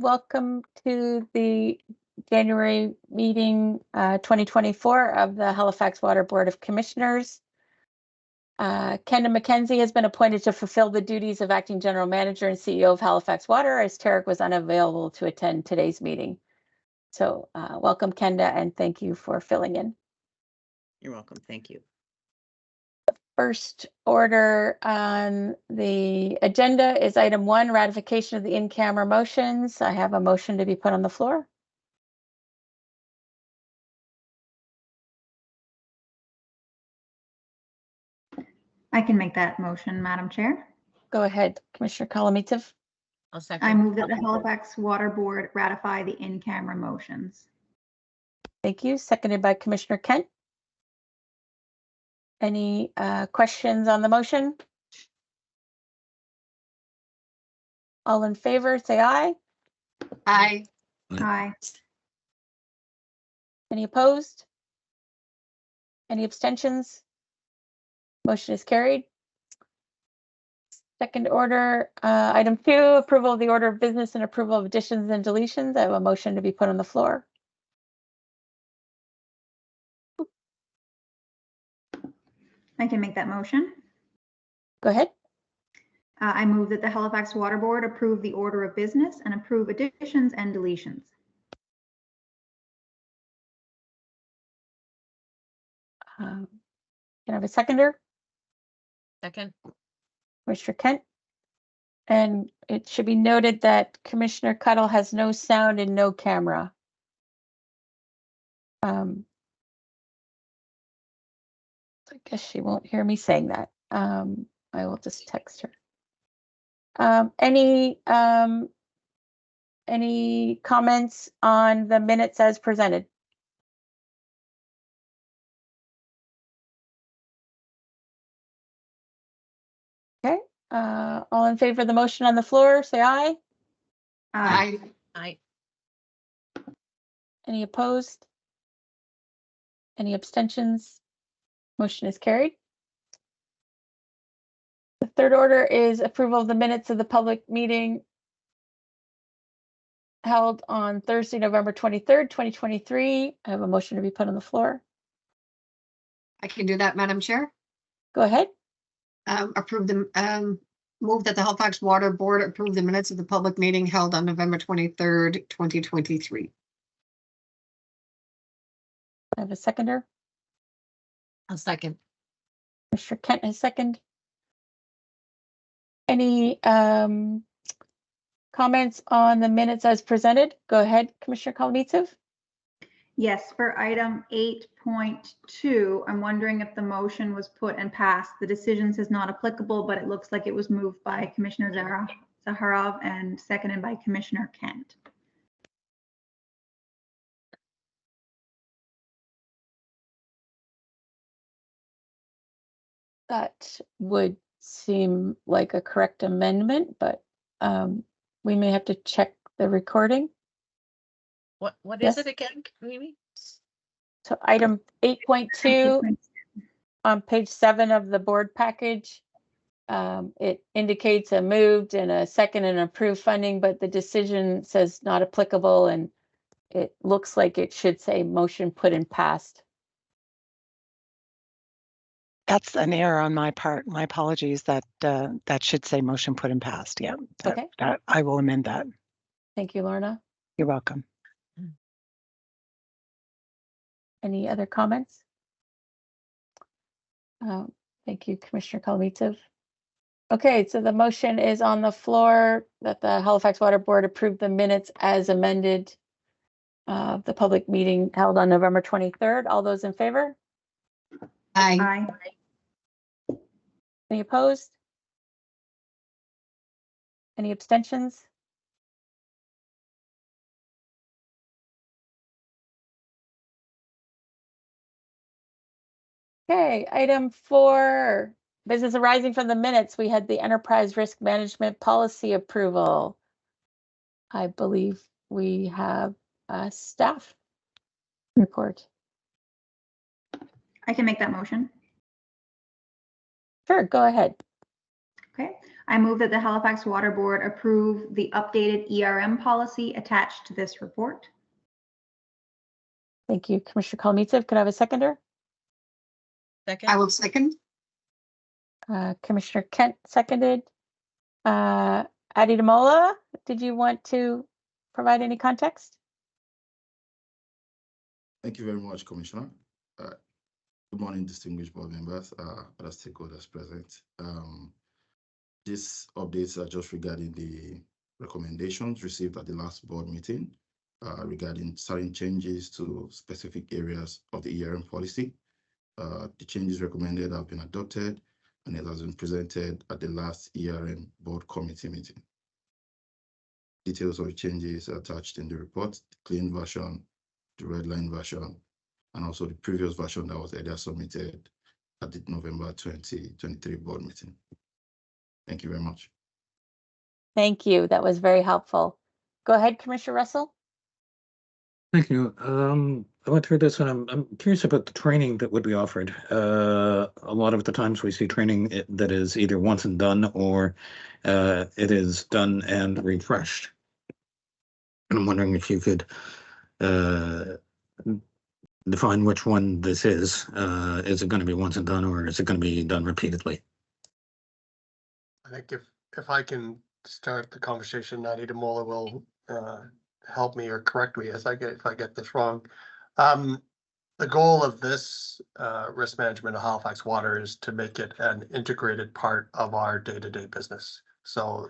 Welcome to the January meeting 2024 of the Halifax Water Board of Commissioners. Kenda McKenzie has been appointed to fulfill the duties of Acting General Manager and CEO of Halifax Water, as Tarek was unavailable to attend today's meeting. So welcome, Kenda, and thank you for filling in. You're welcome. Thank you. First order on the agenda is item 1, ratification of the in-camera motions. I have a motion to be put on the floor. I can make that motion, Madam Chair. Go ahead, Commissioner Kolomitov. I'll second. I move that the Halifax Water Board ratify the in-camera motions. Thank you. Seconded by Commissioner Kent. Any questions on the motion? All in favor, say aye. Aye. Aye. Any opposed? Any abstentions? Motion is carried. Second order, item 2, approval of the order of business and approval of additions and deletions. I have a motion to be put on the floor. I can make that motion. Go ahead. I move that the Halifax Water Board approve the order of business and approve additions and deletions. Can I have a seconder? Second. Commissioner Kent. And it should be noted that Commissioner Cuddle has no sound and no camera. I guess she won't hear me saying that. I will just text her. Any comments on the minutes as presented? Okay, all in favor of the motion on the floor, say aye. Aye. Aye. Any opposed? Any abstentions? Motion is carried. The third order is approval of the minutes of the public meeting held on Thursday, November 23rd, 2023. I have a motion to be put on the floor. I can do that, Madam Chair. Go ahead. Approve the move that the Halifax Water Board approve the minutes of the public meeting held on November 23rd, 2023. I have a seconder. I'll second. Mr. Kent has second. Any comments on the minutes as presented? Go ahead, Commissioner Kolomitov. Yes, for item 8.2, I'm wondering if the motion was put and passed. The decision says not applicable, but it looks like it was moved by Commissioner Zaharov and seconded by Commissioner Kent. That would seem like a correct amendment, but we may have to check the recording. What Yes. is it again, Mimi? So item 8.2 on page 7 of the board package, it indicates a moved and a second and approved funding, but the decision says not applicable, and it looks like it should say motion put and passed. That's an error on my part. My apologies. That should say motion put and passed. Yeah. Okay. I will amend that. Thank you, Lorna. You're welcome. Any other comments? Thank you, Commissioner Kolomitov. Okay, so the motion is on the floor that the Halifax Water Board approve the minutes as amended of the public meeting held on November 23rd. All those in favor? Aye. Aye. Any opposed? Any abstentions? Okay, item 4, business arising from the minutes. We had the enterprise risk management policy approval. I believe we have a staff report. I can make that motion. Sure, go ahead. Okay. I move that the Halifax Water Board approve the updated ERM policy attached to this report. Thank you, Commissioner Kolomeitsev. Could I have a seconder? I Second. will second. Commissioner Kent seconded. Adi Damola, did you want to provide any context? Thank you very much, Commissioner. Good morning, distinguished board members, other stakeholders present. These updates are just regarding the recommendations received at the last board meeting regarding certain changes to specific areas of the ERM policy. The changes recommended have been adopted and it has been presented at the last ERM board committee meeting. Details of the changes are attached in the report, the clean version, the red line version, and also the previous version that was earlier submitted at the November 2023 board meeting. Thank you very much. Thank you. That was very helpful. Go ahead, Commissioner Russell. Thank you. I went through this and I'm curious about the training that would be offered. A lot of the times we see training that is either once and done or it is done and refreshed. And I'm wondering if you could define which one this is. Is it going to be once and done or is it going to be done repeatedly? I think if I can start the conversation, Adi Damola will help me or correct me if I get this wrong. The goal of this risk management of Halifax Water is to make it an integrated part of our day-to-day business. So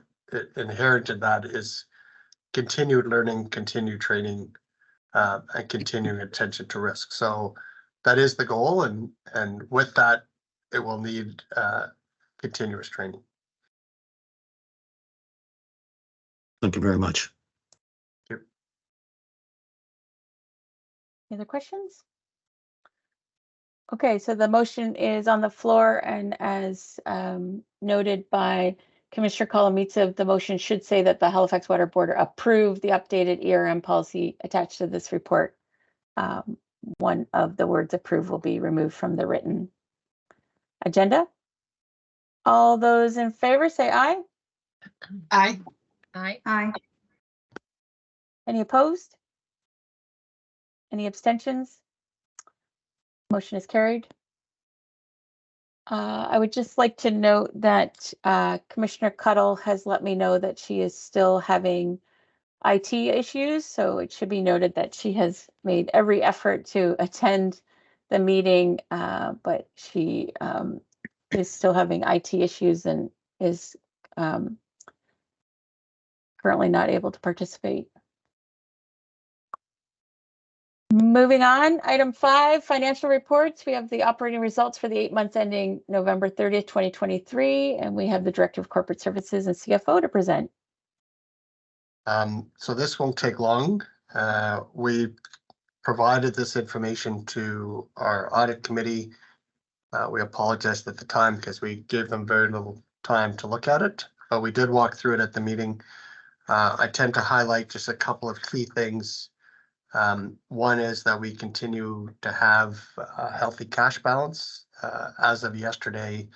inherent in that is continued learning, continued training, and continuing attention to risk. So that is the goal, and with that, it will need continuous training. Thank you very much. Any other questions? Okay, so the motion is on the floor, and as noted by Commissioner Kolomeitsev, the motion should say that the Halifax Water Board approve the updated ERM policy attached to this report. One of the words approve will be removed from the written agenda. All those in favor say aye. Aye. Aye. Aye. Any opposed? Any abstentions? Motion is carried. I would just like to note that Commissioner Cuddle has let me know that she is still having IT issues, so it should be noted that she has made every effort to attend the meeting, but she is still having IT issues and is currently not able to participate. Moving on, item 5, financial reports. We have the operating results for the 8 months ending November 30th, 2023, and we have the Director of Corporate Services and CFO to present. So this won't take long. We provided this information to our audit committee. We apologized at the time because we gave them very little time to look at it, but we did walk through it at the meeting. I tend to highlight just a couple of key things. One is that we continue to have a healthy cash balance. As of yesterday,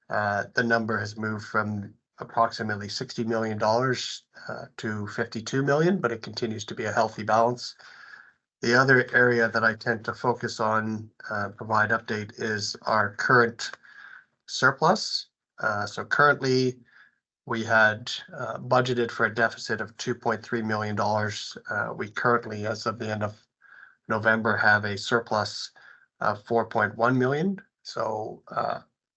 the number has moved from approximately $60 million to $52 million, but it continues to be a healthy balance. The other area that I tend to focus on, provide update, is our current surplus. So currently, we had budgeted for a deficit of $2.3 million. We currently, as of the end of November, have a surplus of $4.1 million. So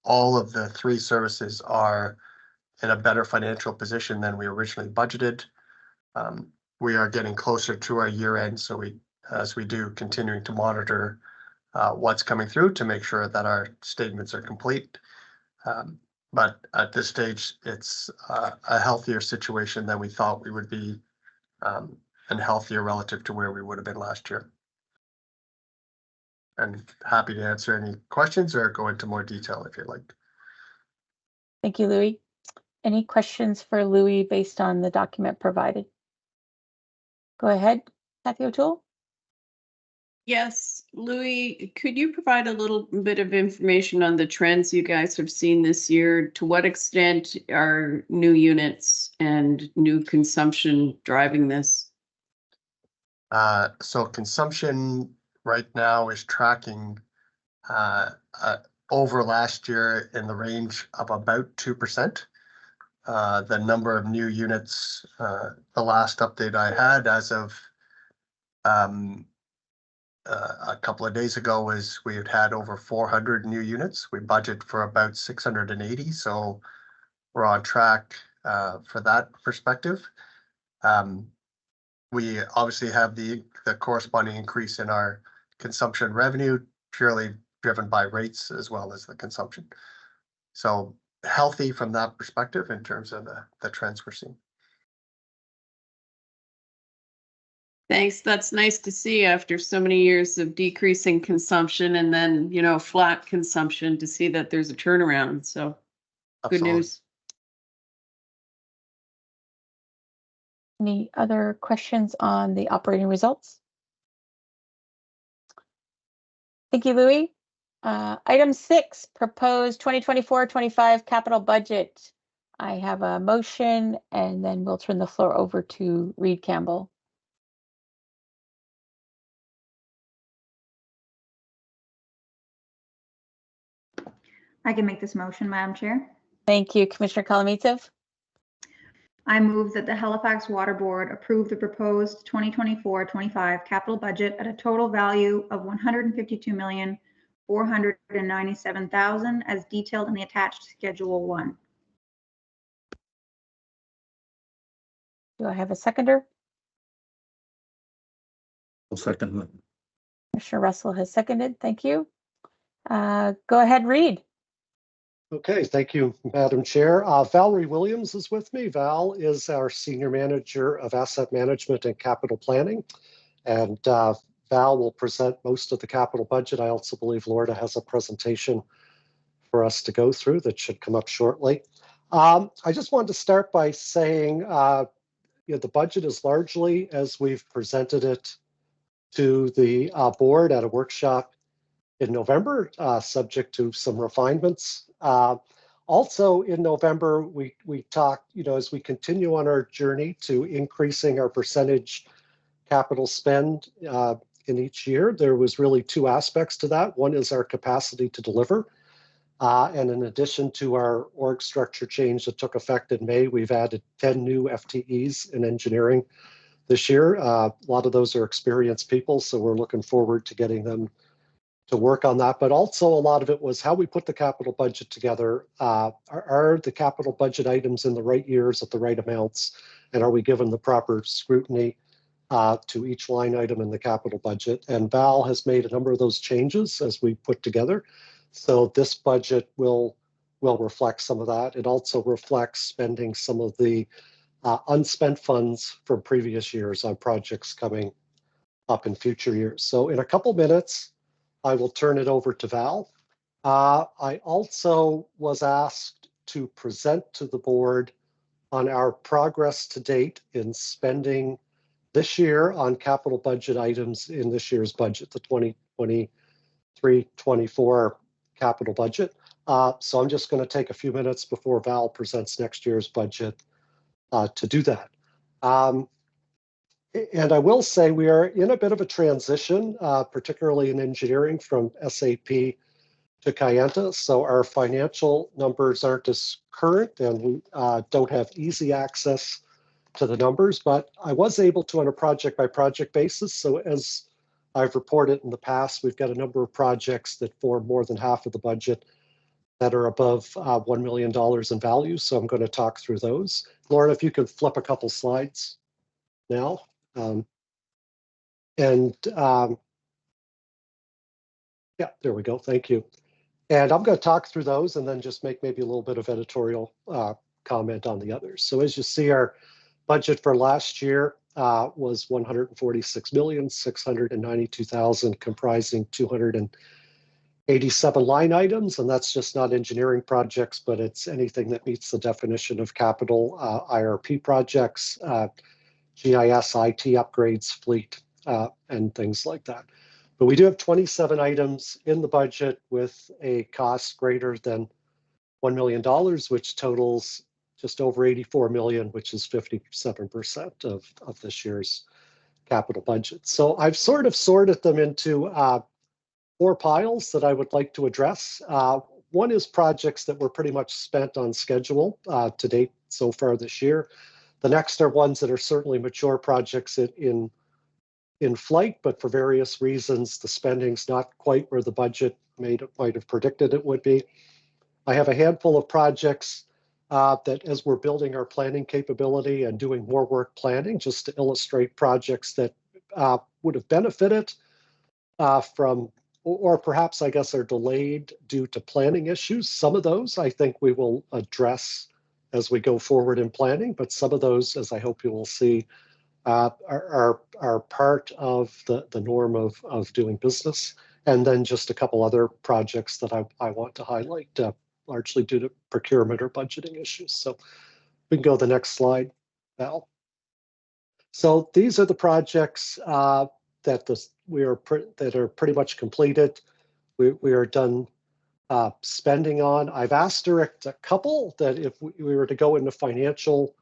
all of the three services are in a better financial position than we originally budgeted. We are getting closer to our year end, so as we do, continuing to monitor what's coming through to make sure that our statements are complete. But at this stage, it's a healthier situation than we thought we would be, and healthier relative to where we would have been last year. And happy to answer any questions or go into more detail if you'd like. Thank you, Louis. Any questions for Louis based on the document provided? Go ahead, Kathy O'Toole. Yes, Louis, could you provide a little bit of information on the trends you guys have seen this year? To what extent are new units and new consumption driving this? So consumption right now is tracking over last year in the range of about 2%. The number of new units, the last update I had as of a couple of days ago was we had over 400 new units. We budget for about 680, so we're on track for that perspective. We obviously have the corresponding increase in our consumption revenue, purely driven by rates as well as the consumption. So healthy from that perspective in terms of the trends we're seeing. Thanks. That's nice to see after so many years of decreasing consumption and then, flat consumption, to see that there's a turnaround. So good Absolutely. news. Any other questions on the operating results? Thank you, Louis. Item 6, proposed 2024-25 capital budget. I have a motion, and then we'll turn the floor over to Reid Campbell. I can make this motion, Madam Chair. Thank you, Commissioner Kalamitov. I move that the Halifax Water Board approve the proposed 2024-25 capital budget at a total value of $152,497,000 as detailed in the attached Schedule 1. Do I have a seconder? I'll second that. Commissioner Russell has seconded. Thank you. Go ahead, Reid. Okay, thank you, Madam Chair. Valerie Williams is with me. Val is our Senior Manager of Asset Management and Capital Planning. And Val will present most of the capital budget. I also believe Lorna has a presentation for us to go through that should come up shortly. I just wanted to start by saying the budget is largely as we've presented it to the board at a workshop in November, subject to some refinements. Also in November, we talked, as we continue on our journey to increasing our percentage capital spend in each year, there was really two aspects to that. One is our capacity to deliver. And in addition to our org structure change that took effect in May, we've added 10 new FTEs in engineering this year. A lot of those are experienced people, so we're looking forward to getting them to work on that. But also a lot of it was how we put the capital budget together. Are the capital budget items in the right years at the right amounts? And are we given the proper scrutiny to each line item in the capital budget? And Val has made a number of those changes as we put together. So this budget will reflect some of that. It also reflects spending some of the unspent funds from previous years on projects coming up in future years. So in a couple minutes, I will turn it over to Val. I also was asked to present to the board on our progress to date in spending this year on capital budget items in this year's budget, the 2023-24 capital budget. So I'm just going to take a few minutes before Val presents next year's budget to do that. And I will say we are in a bit of a transition, particularly in engineering, from SAP to Kayenta. So our financial numbers aren't as current, and we don't have easy access to the numbers. But I was able to on a project-by-project basis. So as I've reported in the past, we've got a number of projects that form more than half of the budget that are above $1 million in value. So I'm going to talk through those. Lauren, if you could flip a couple slides now. Yeah, there we go. Thank you. And I'm going to talk through those and then just make maybe a little bit of editorial comment on the others. So as you see, our budget for last year was $146,692,000, comprising 287 line items. And that's just not engineering projects, but it's anything that meets the definition of capital IRP projects, GIS, IT upgrades, fleet, and things like that. But we do have 27 items in the budget with a cost greater than $1 million, which totals just over 84 million, which is 57% of this year's capital budget. So I've sort of sorted them into 4 piles that I would like to address. One is projects that were pretty much spent on schedule to date so far this year. The next are ones that are certainly mature projects in flight, but for various reasons, the spending's not quite where the budget might have predicted it would be. I have a handful of projects that as we're building our planning capability and doing more work planning, just to illustrate projects that would have benefited from, or perhaps I guess are delayed due to planning issues. Some of those I think we will address as we go forward in planning, but some of those, as I hope you will see, are part of the norm of doing business. And then just a couple other projects that I want to highlight, largely due to procurement or budgeting issues. So we can go to the next slide, Val. So these are the projects that are pretty much completed. We are done spending on. I've asterisked a couple that if we were to go into financial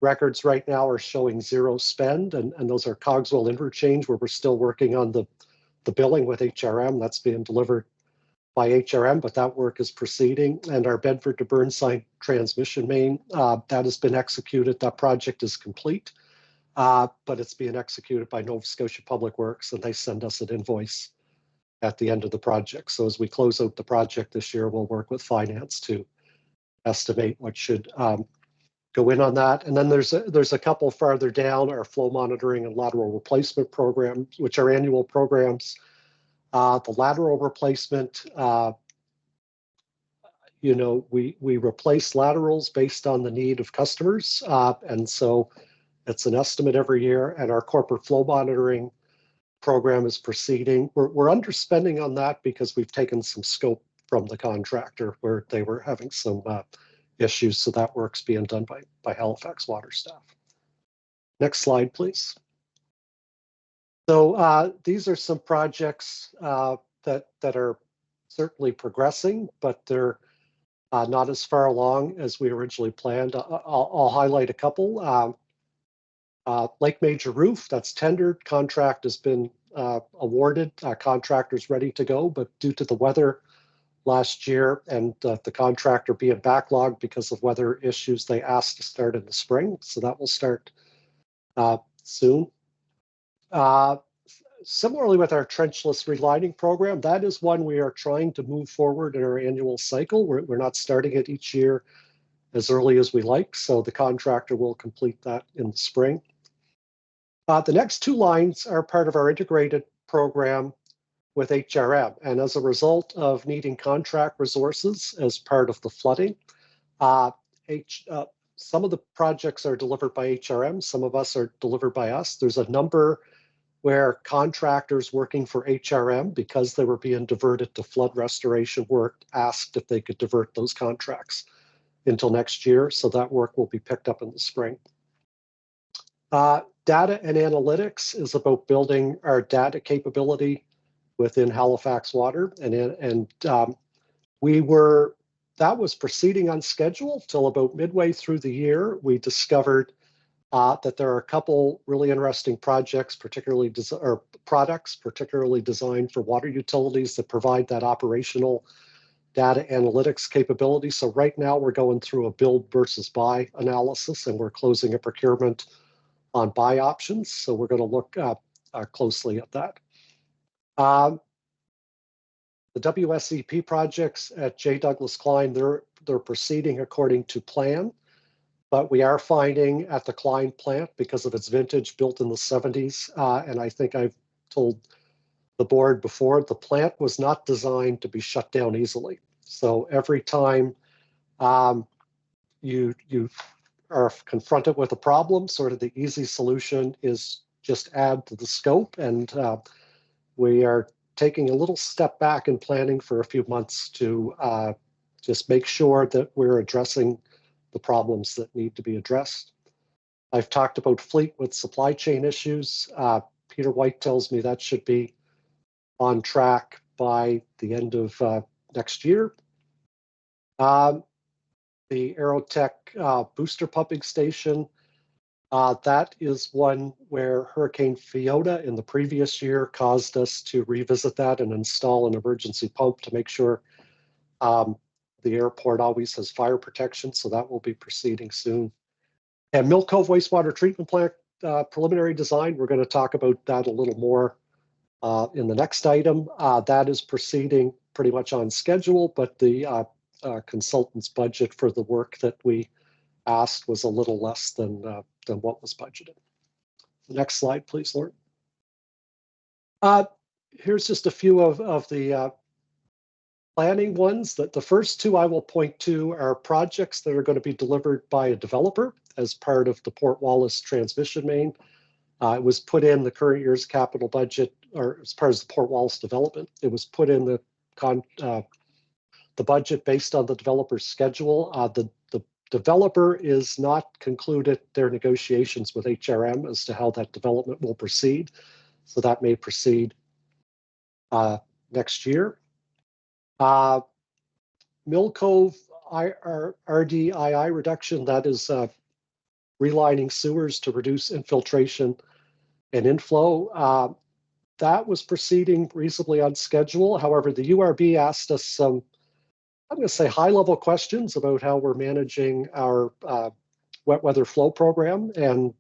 records right now are showing 0 spend, and those are Cogswell Interchange, where we're still working on the billing with HRM. That's being delivered by HRM, but that work is proceeding. And our Bedford to Burnside transmission main, that has been executed. That project is complete, but it's being executed by Nova Scotia Public Works, and they send us an invoice at the end of the project. So as we close out the project this year, we'll work with finance to estimate what should go in on that. And then there's a couple farther down, our flow monitoring and lateral replacement program, which are annual programs. The lateral replacement, we replace laterals based on the need of customers. And so it's an estimate every year, and our corporate flow monitoring program is proceeding. We're underspending on that because we've taken some scope from the contractor where they were having some issues. So that work's being done by Halifax Water staff. Next slide, please. So these are some projects that are certainly progressing, but they're not as far along as we originally planned. I'll highlight a couple. Lake Major Roof, that's tendered. Contract has been awarded. Contractor's ready to go, but due to the weather last year and the contractor being backlogged because of weather issues, they asked to start in the spring. So that will start soon. Similarly with our trenchless relining program, that is one we are trying to move forward in our annual cycle. We're not starting it each year as early as we like, so the contractor will complete that in the spring. The next 2 lines are part of our integrated program with HRM, and as a result of needing contract resources as part of the flooding, some of the projects are delivered by HRM, some of us are delivered by us. There's a number where contractors working for HRM, because they were being diverted to flood restoration work, asked if they could divert those contracts until next year. So that work will be picked up in the spring. Data and analytics is about building our data capability within Halifax Water, and that was proceeding on schedule till about midway through the year. We discovered that there are a couple really interesting projects, products particularly designed for water utilities that provide that operational data analytics capability. So right now we're going through a build versus buy analysis, and we're closing a procurement on buy options. So we're going to look closely at that. The WSEP projects at J. Douglas Klein, they're proceeding according to plan, but we are finding at the Klein plant, because of its vintage built in the 70s, and I think I've told the board before, the plant was not designed to be shut down easily. So every time you are confronted with a problem, sort of the easy solution is just add to the scope, and we are taking a little step back in planning for a few months to just make sure that we're addressing the problems that need to be addressed. I've talked about fleet with supply chain issues. Peter White tells me that should be on track by the end of next year. The Aerotech booster pumping station, that is one where Hurricane Fiona in the previous year caused us to revisit that and install an emergency pump to make sure the airport always has fire protection, so that will be proceeding soon. And Mill Cove wastewater treatment plant preliminary design, we're going to talk about that a little more in the next item. That is proceeding pretty much on schedule, but the consultant's budget for the work that we asked was a little less than what was budgeted. The next slide, please, Lauren. Here's just a few of the planning ones. That the first two I will point to are projects that are going to be delivered by a developer as part of the Port Wallace transmission main. It was put in the current year's capital budget, or as part of the Port Wallace development. It was put in the budget based on the developer's schedule. The developer is not concluded their negotiations with HRM as to how that development will proceed. So that may proceed next year. Mill Cove RDII reduction, that is relining sewers to reduce infiltration and inflow. That was proceeding reasonably on schedule. However, the URB asked us some, I'm going to say, high-level questions about how we're managing our wet weather flow program. And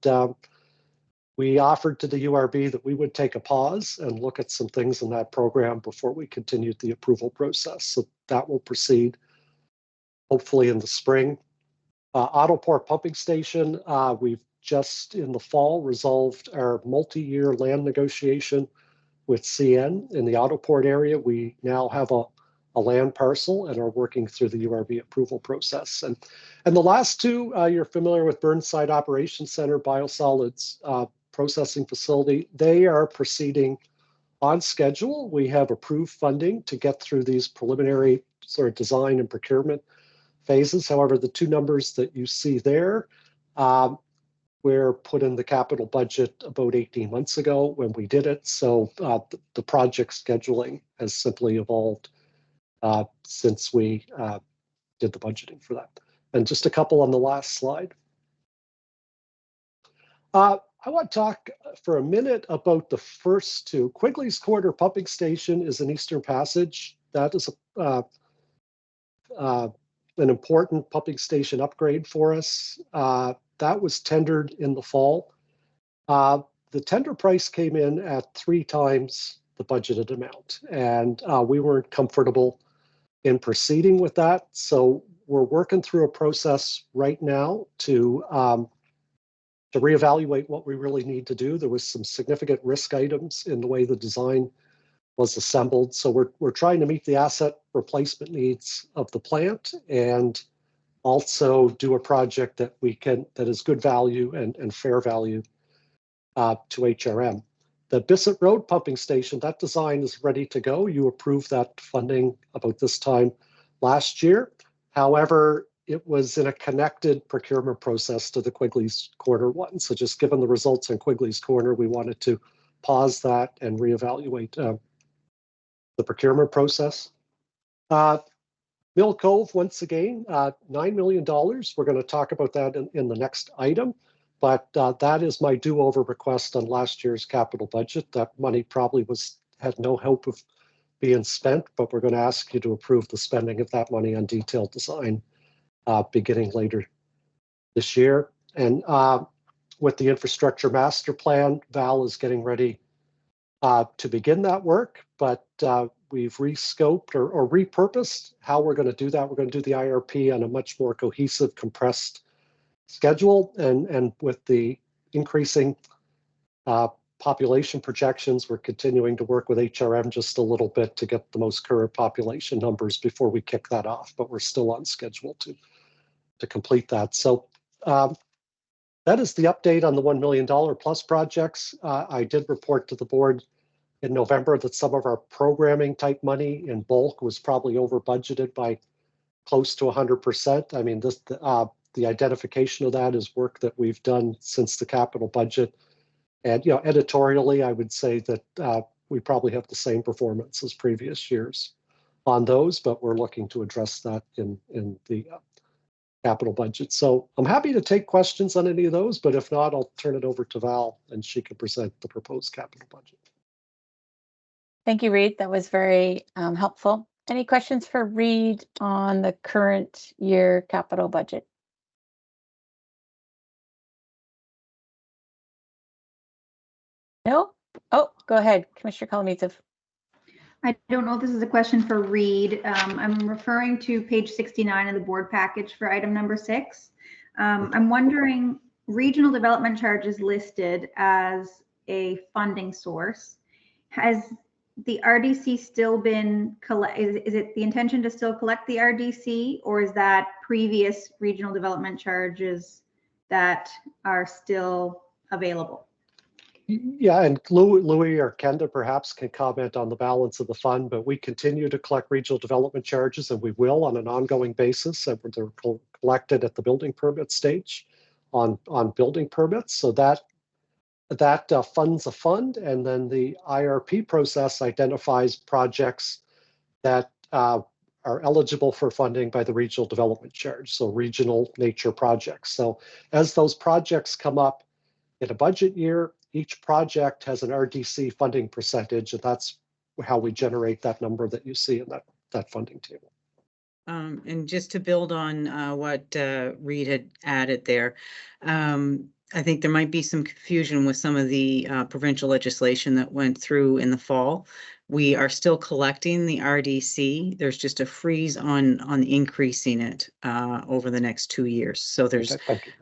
we offered to the URB that we would take a pause and look at some things in that program before we continued the approval process. So that will proceed hopefully in the spring. Autoport pumping station, we've just in the fall resolved our multi-year land negotiation with CN in the Autoport area. We now have a land parcel and are working through the URB approval process. And the last two, you're familiar with Burnside Operations Center, biosolids processing facility. They are proceeding on schedule. We have approved funding to get through these preliminary sort of design and procurement phases. However, the two numbers that you see there were put in the capital budget about 18 months ago when we did it. So the project scheduling has simply evolved since we did the budgeting for that. And just a couple on the last slide. I want to talk for a minute about the first two. Quigley's Corner Pumping Station is in Eastern Passage. That is an important pumping station upgrade for us. That was tendered in the fall. The tender price came in at 3 times the budgeted amount, and we weren't comfortable in proceeding with that. So we're working through a process right now to reevaluate what we really need to do. There was some significant risk items in the way the design was assembled. So we're trying to meet the asset replacement needs of the plant and also do a project that is good value and fair value to HRM. The Bissett Road pumping station, that design is ready to go. You approved that funding about this time last year. However, it was in a connected procurement process to the Quigley's Corner one. So just given the results on Quigley's Corner, we wanted to pause that and reevaluate the procurement process. Mill Cove, once again, $9 million. We're going to talk about that in the next item. But that is my do-over request on last year's capital budget. That money probably had no hope of being spent, but we're going to ask you to approve the spending of that money on detailed design beginning later this year. And with the infrastructure master plan, Val is getting ready to begin that work, but we've rescoped or repurposed how we're going to do that. We're going to do the IRP on a much more cohesive, compressed schedule, and with the increasing population projections, we're continuing to work with HRM just a little bit to get the most current population numbers before we kick that off, but we're still on schedule to complete that. So that is the update on the $1 million plus projects. I did report to the board in November that some of our programming type money in bulk was probably over budgeted by close to 100%. I mean, the identification of that is work that we've done since the capital budget. And, editorially, I would say that we probably have the same performance as previous years on those, but we're looking to address that in the capital budget. So I'm happy to take questions on any of those, but if not, I'll turn it over to Val and she can present the proposed capital budget. Thank you, Reid. That was very helpful. Any questions for Reid on the current year capital budget? No? Oh, go ahead, Commissioner Kolomeitsev. I don't know if this is a question for Reid. I'm referring to page 69 of the board package for item number 6. I'm wondering, regional development charges listed as a funding source. Has the RDC still been is it the intention to still collect the RDC, or is that previous regional development charges that are still available? Yeah, and Louis or Kenda perhaps can comment on the balance of the fund, but we continue to collect regional development charges, and we will on an ongoing basis. And they're collected at the building permit stage on building permits. So that funds a fund, and then the IRP process identifies projects that are eligible for funding by the regional development charge. So regional nature projects. So as those projects come up in a budget year, each project has an RDC funding percentage, and that's how we generate that number that you see in that funding table. And just to build on what Reid had added there, I think there might be some confusion with some of the provincial legislation that went through in the fall. We are still collecting the RDC. There's just a freeze on increasing it over the next 2 years. So there's. Okay, thank you.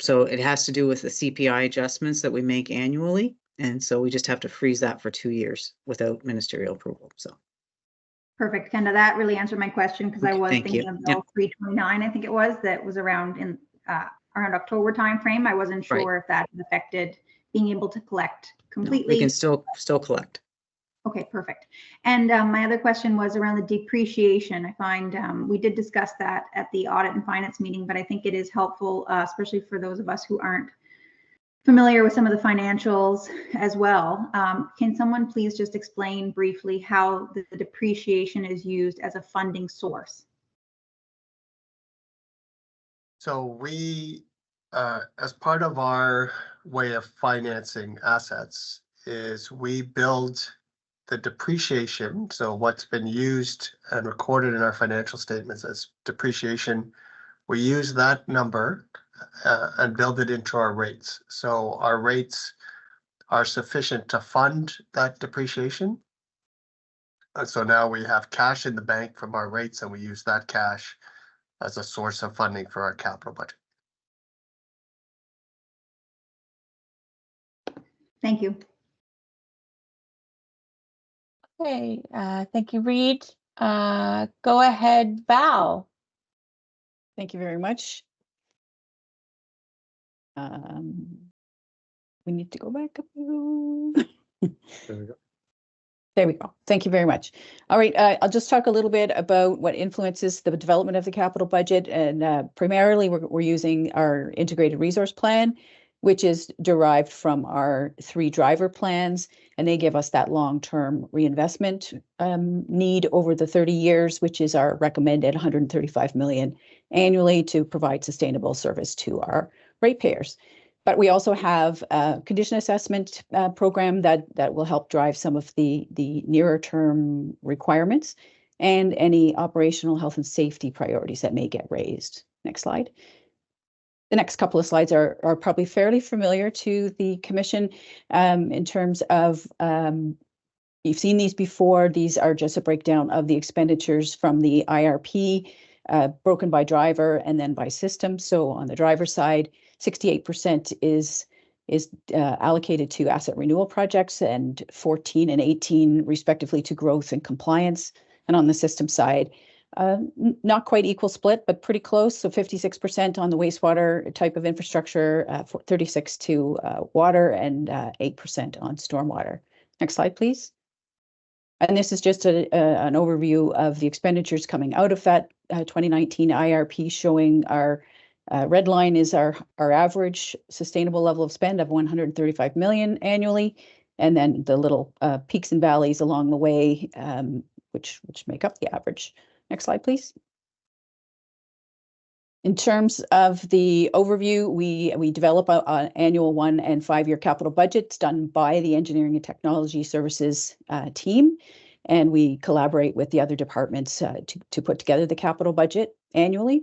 So it has to do with the CPI adjustments that we make annually. And so we just have to freeze that for 2 years without ministerial approval. So. Perfect, Kenda. That really answered my question, because I was thinking of Bill 329, I think it was, that was around in around October timeframe. I wasn't sure if that affected being able to collect completely. No, we can still collect. Okay, perfect. And my other question was around the depreciation. I find we did discuss that at the audit and finance meeting, but I think it is helpful, especially for those of us who aren't familiar with some of the financials as well. Can someone please just explain briefly how the depreciation is used as a funding source? So we, as part of our way of financing assets, is we build the depreciation. So what's been used and recorded in our financial statements as depreciation, we use that number and build it into our rates. So our rates are sufficient to fund that depreciation. And so now we have cash in the bank from our rates, and we use that cash as a source of funding for our capital budget. Thank you. Okay, thank you, Reid. Go ahead, Val. Thank you very much. We need to go back up. There we go. There we go. Thank you very much. All right, I'll just talk a little bit about what influences the development of the capital budget. And primarily, we're using our integrated resource plan, which is derived from our 3 driver plans. And they give us that long-term reinvestment need over the 30 years, which is our recommended 135 million annually to provide sustainable service to our ratepayers. But we also have a condition assessment program that will help drive some of the nearer term requirements and any operational health and safety priorities that may get raised. Next slide. The next couple of slides are probably fairly familiar to the Commission in terms of, you've seen these before. These are just a breakdown of the expenditures from the IRP, broken by driver and then by system. So on the driver side, 68% is allocated to asset renewal projects, and 14 and 18 respectively to growth and compliance. And on the system side, not quite equal split, but pretty close. So 56% on the wastewater type of infrastructure, 36% to water, and 8% on stormwater. Next slide, please. And this is just an overview of the expenditures coming out of that 2019 IRP, showing our red line is our average sustainable level of spend of 135 million annually. and then the little peaks and valleys along the way, which make up the average. Next slide, please. In terms of the overview, we develop an annual 1- and 5-year capital budgets done by the Engineering and Technology Services team, and we collaborate with the other departments to put together the capital budget annually.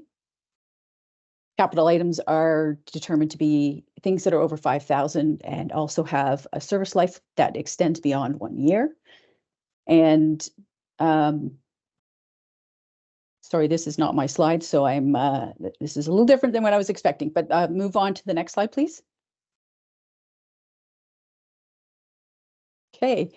Capital items are determined to be things that are over 5,000 and also have a service life that extends beyond 1 year. And sorry, this is not my slide, so this is a little different than what I was expecting, but move on to the next slide, please. Okay.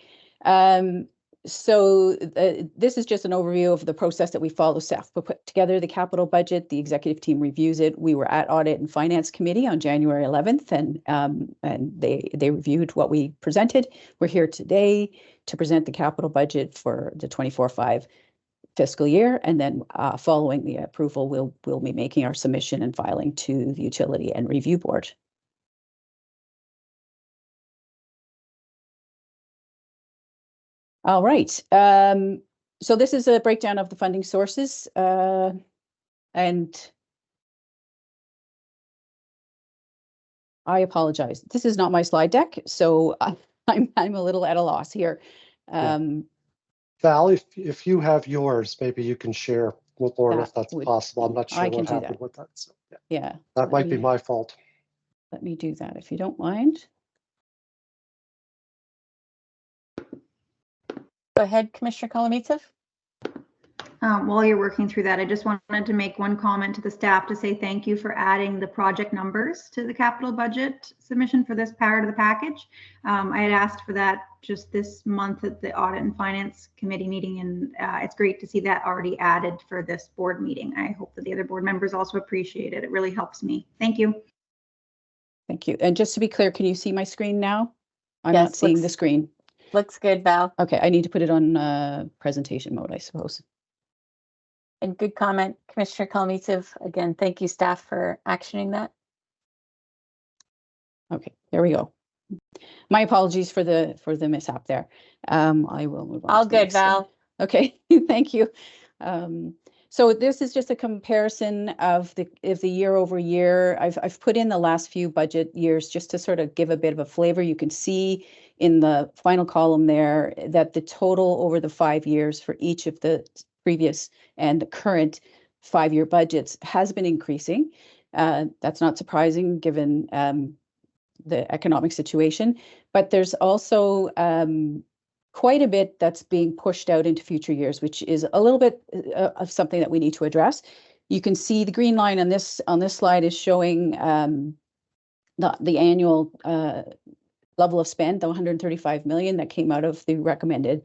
So this is just an overview of the process that we follow. Staff put together the capital budget. The executive team reviews it. We were at Audit and Finance Committee on January 11th, and they reviewed what we presented. We're here today to present the capital budget for the 24-25 fiscal year, and then following the approval, we'll be making our submission and filing to the Utility and Review Board. All right. So this is a breakdown of the funding sources, and I apologize. This is not my slide deck, so I'm a little at a loss here. Val, if you have yours, maybe you can share with Lauren if that's possible. I'm not sure I can what do happened that. with that. So, Yeah. that might be my fault. Let me do that if you don't mind. Go ahead, Commissioner Kolomeitsev. While you're working through that, I just wanted to make one comment to the staff to say thank you for adding the project numbers to the capital budget submission for this part of the package. I had asked for that just this month at the Audit and Finance Committee meeting, and it's great to see that already added for this board meeting. I hope that the other board members also appreciate it. It really helps me. Thank you. Thank you. And just to be clear, can you see my screen now? I'm Yes, not seeing the screen. Looks good, Val. Okay, I need to put it on presentation mode, I suppose. And good comment, Commissioner Kolomeitsev. Again, thank you, staff, for actioning that. Okay, there we go. My apologies for the mishap there. I will move on. All to the good, next slide. Val. Okay, thank you. So this is just a comparison of the year over year. I've put in the last few budget years just to sort of give a bit of a flavor. You can see in the final column there that the total over the 5 years for each of the previous and the current 5-year budgets has been increasing. That's not surprising given the economic situation, but there's also quite a bit that's being pushed out into future years, which is a little bit of something that we need to address. You can see the green line on this slide is showing the annual level of spend, the 135 million that came out of the recommended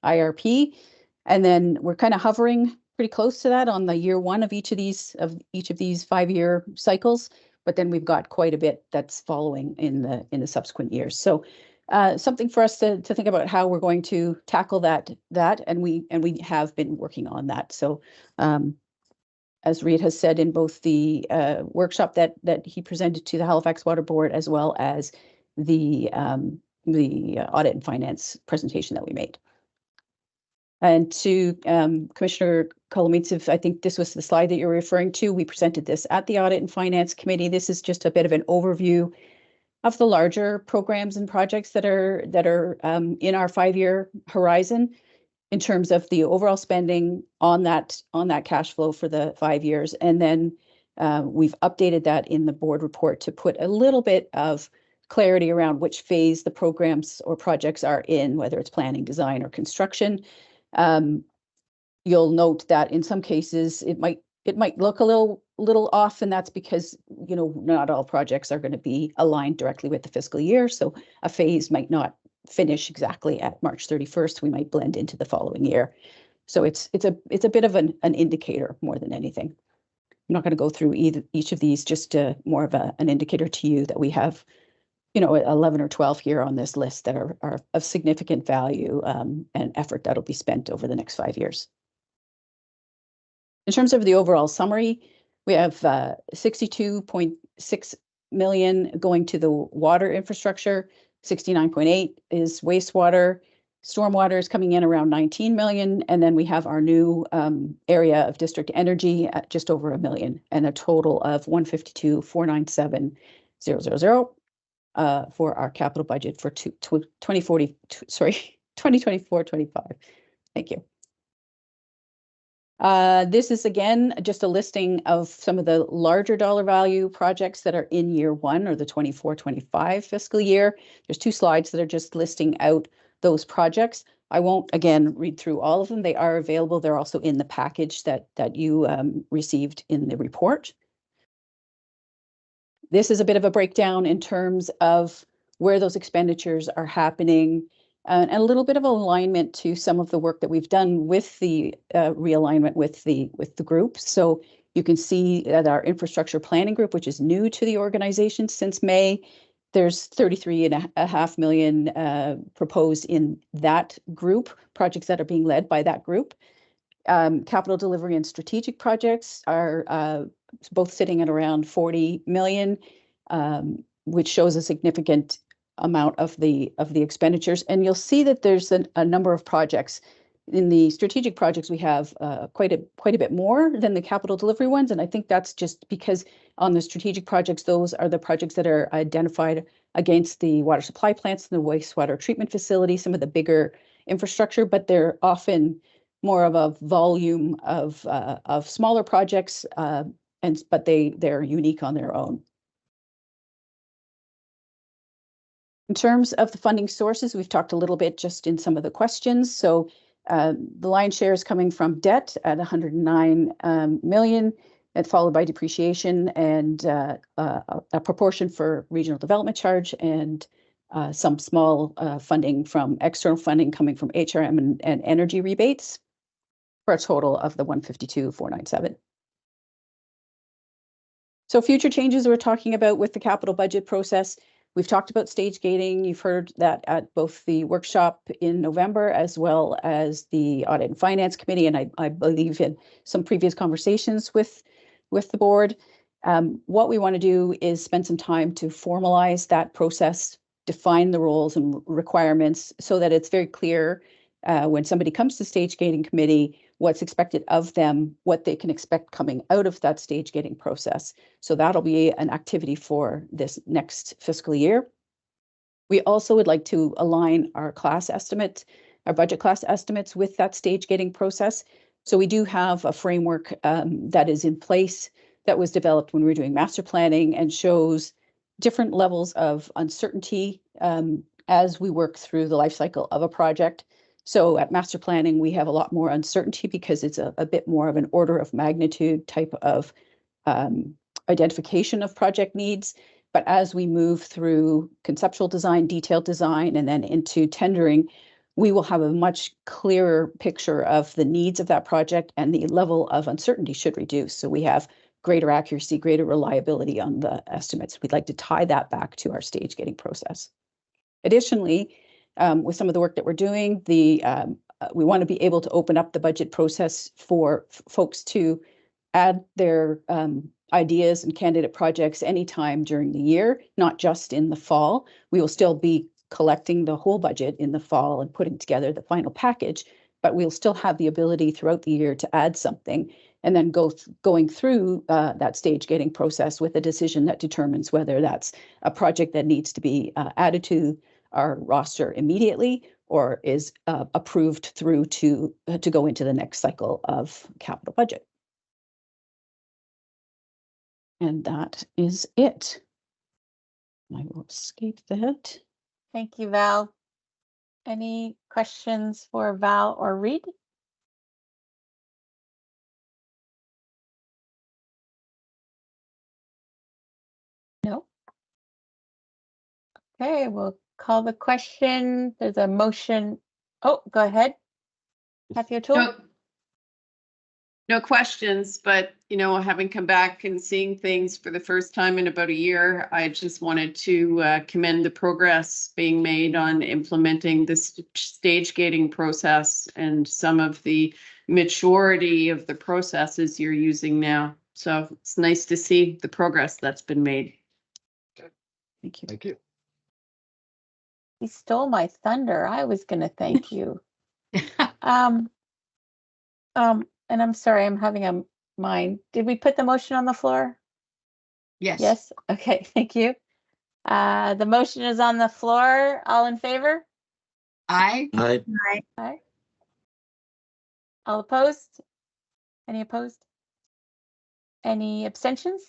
IRP. And then we're kind of hovering pretty close to that on the year 1 of each of these 5-year cycles. But then we've got quite a bit that's following in the subsequent years. So something for us to think about how we're going to tackle that, and we have been working on that. So as Reid has said in both the workshop that he presented to the Halifax Water Board, as well as the Audit and Finance presentation that we made. And to Commissioner Kolomeitsev, I think this was the slide that you're referring to. We presented this at the Audit and Finance Committee. This is just a bit of an overview of the larger programs and projects that are in our 5-year horizon in terms of the overall spending on that cash flow for the 5 years. And then we've updated that in the board report to put a little bit of clarity around which phase the programs or projects are in, whether it's planning, design, or construction. You'll note that in some cases it might look a little off, and that's because not all projects are going to be aligned directly with the fiscal year. So a phase might not finish exactly at March 31st. We might blend into the following year. So it's a bit of an indicator more than anything. I'm not going to go through each of these, just more of an indicator to you that we have 11 or 12 here on this list that are of significant value and effort that'll be spent over the next 5 years. In terms of the overall summary, we have 62.6 million going to the water infrastructure, 69.8 is wastewater. Stormwater is coming in around 19 million. And then we have our new area of district energy at just over $1 million, and a total of 152,497,000 for our capital budget for 2024-25. Thank you. This is again just a listing of some of the larger dollar value projects that are in year one, or the 24-25 fiscal year. There's 2 slides that are just listing out those projects. I won't again read through all of them. They are available. They're also in the package that you received in the report. This is a bit of a breakdown in terms of where those expenditures are happening, and a little bit of alignment to some of the work that we've done with the realignment with the group. So you can see that our infrastructure planning group, which is new to the organization since May, there's 33.5 million proposed in that group, projects that are being led by that group. Capital delivery and strategic projects are both sitting at around 40 million, which shows a significant amount of the expenditures. And you'll see that there's a number of projects. In the strategic projects, we have quite a bit more than the capital delivery ones. And I think that's just because on the strategic projects, those are the projects that are identified against the water supply plants and the wastewater treatment facility, some of the bigger infrastructure, but they're often more of a volume of smaller projects, but they're unique on their own. In terms of the funding sources, we've talked a little bit just in some of the questions. So the lion's share is coming from debt at 109 million, and followed by depreciation and a proportion for regional development charge, and some small funding from external funding coming from HRM and energy rebates, for a total of the 152,497. So future changes we're talking about with the capital budget process. We've talked about stage gating. You've heard that at both the workshop in November as well as the Audit and Finance Committee, and I believe in some previous conversations with the board. What we want to do is spend some time to formalize that process, define the roles and requirements so that it's very clear when somebody comes to stage gating committee, what's expected of them, what they can expect coming out of that stage gating process. So that'll be an activity for this next fiscal year. We also would like to align our class estimate, our budget class estimates with that stage gating process. So we do have a framework that is in place that was developed when we were doing master planning and shows different levels of uncertainty as we work through the life cycle of a project. So at master planning, we have a lot more uncertainty because it's a bit more of an order of magnitude type of identification of project needs. But as we move through conceptual design, detailed design, and then into tendering, we will have a much clearer picture of the needs of that project, and the level of uncertainty should reduce. So we have greater accuracy, greater reliability on the estimates. We'd like to tie that back to our stage gating process. Additionally, with some of the work that we're doing, we want to be able to open up the budget process for folks to add their ideas and candidate projects anytime during the year, not just in the fall. We will still be collecting the whole budget in the fall and putting together the final package, but we'll still have the ability throughout the year to add something, and then going through that stage gating process with a decision that determines whether that's a project that needs to be added to our roster immediately or is approved through to go into the next cycle of capital budget. And that is it. I will escape that. Thank you, Val. Any questions for Val or Reid? No. Okay, we'll call the question. There's a motion. Oh, go ahead. Kathy O'Toole. No questions, but having come back and seeing things for the first time in about a year, I just wanted to commend the progress being made on implementing the stage gating process and some of the maturity of the processes you're using now. So it's nice to see the progress that's been made. Thank you. Thank you. He stole my thunder. I was going to thank you. And I'm sorry, I'm having a mind. Did we put the motion on the floor? Yes. Yes. Okay, thank you. The motion is on the floor. All in favor? Aye. Aye. All opposed? Any opposed? Any abstentions?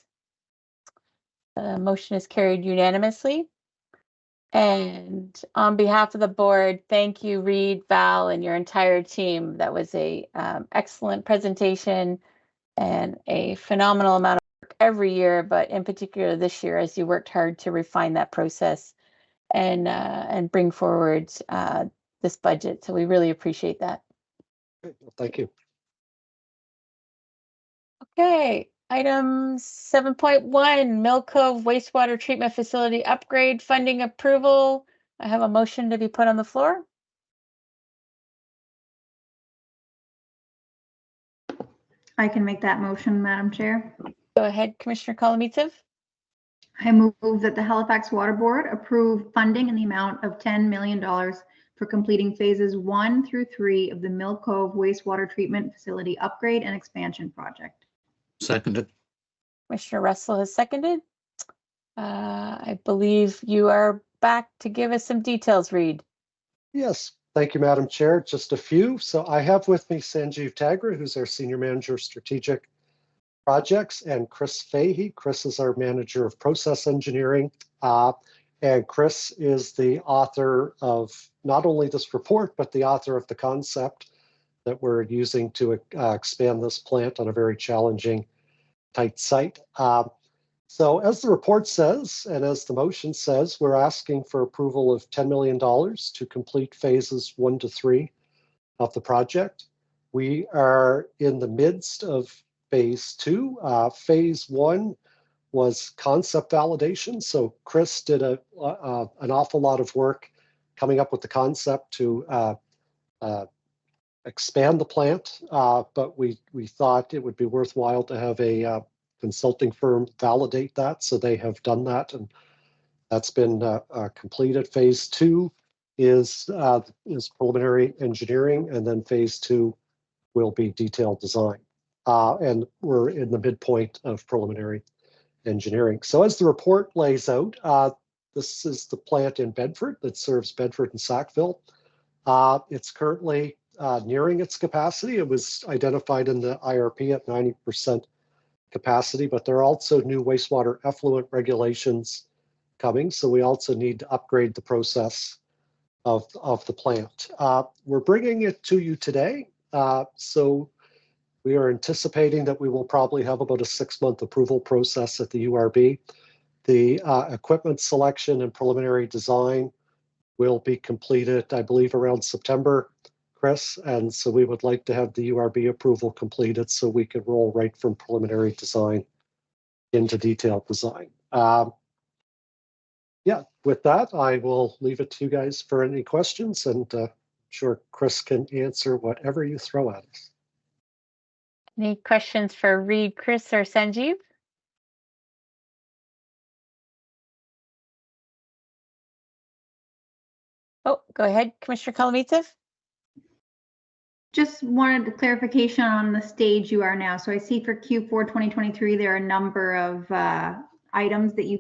The motion is carried unanimously. And on behalf of the board, thank you, Reed, Val, and your entire team. That was a excellent presentation and a phenomenal amount of work every year, but in particular this year, as you worked hard to refine that process and bring forward this budget. So we really appreciate that. Thank you. Okay, item 7.1, Mill Cove wastewater treatment facility upgrade funding approval. I have a motion to be put on the floor. I can make that motion, Madam Chair. Go ahead, Commissioner Kolomitsev. I move that the Halifax Water Board approve funding in the amount of $10 million for completing phases 1 through 3 of the Mill Cove wastewater treatment facility upgrade and expansion project. Seconded. Commissioner Russell has seconded. I believe you are back to give us some details, Reed. Yes, thank you, Madam Chair. Just a few. So I have with me Sanjeev Tagra, who's our Senior Manager of Strategic Projects, and Chris Fahey. Chris is our Manager of Process Engineering. And Chris is the author of not only this report, but the author of the concept that we're using to expand this plant on a very challenging, tight site. So as the report says, and as the motion says, we're asking for approval of $10 million to complete phases 1 to 3 of the project. We are in the midst of phase 2. Phase 1 was concept validation. So Chris did an awful lot of work coming up with the concept to expand the plant, but we thought it would be worthwhile to have a consulting firm validate that. So they have done that, and that's been completed. Phase 2 is preliminary engineering, and then phase 2 will be detailed design. And we're in the midpoint of preliminary engineering. So as the report lays out, this is the plant in Bedford that serves Bedford and Sackville. It's currently nearing its capacity. It was identified in the IRP at 90% capacity, but there are also new wastewater effluent regulations coming. So we also need to upgrade the process of the plant. We're bringing it to you today. So we are anticipating that we will probably have about a 6-month approval process at the URB. The equipment selection and preliminary design will be completed, I believe, around September, Chris. And so we would like to have the URB approval completed so we could roll right from preliminary design into detailed design. Yeah, with that, I will leave it to you guys for any questions, and I'm sure Chris can answer whatever you throw at us. Any questions for Reed, Chris, or Sanjeev? Oh, go ahead, Commissioner Kolomitsev. Just wanted a clarification on the stage you are now. So I see for Q4 2023, there are a number of items that you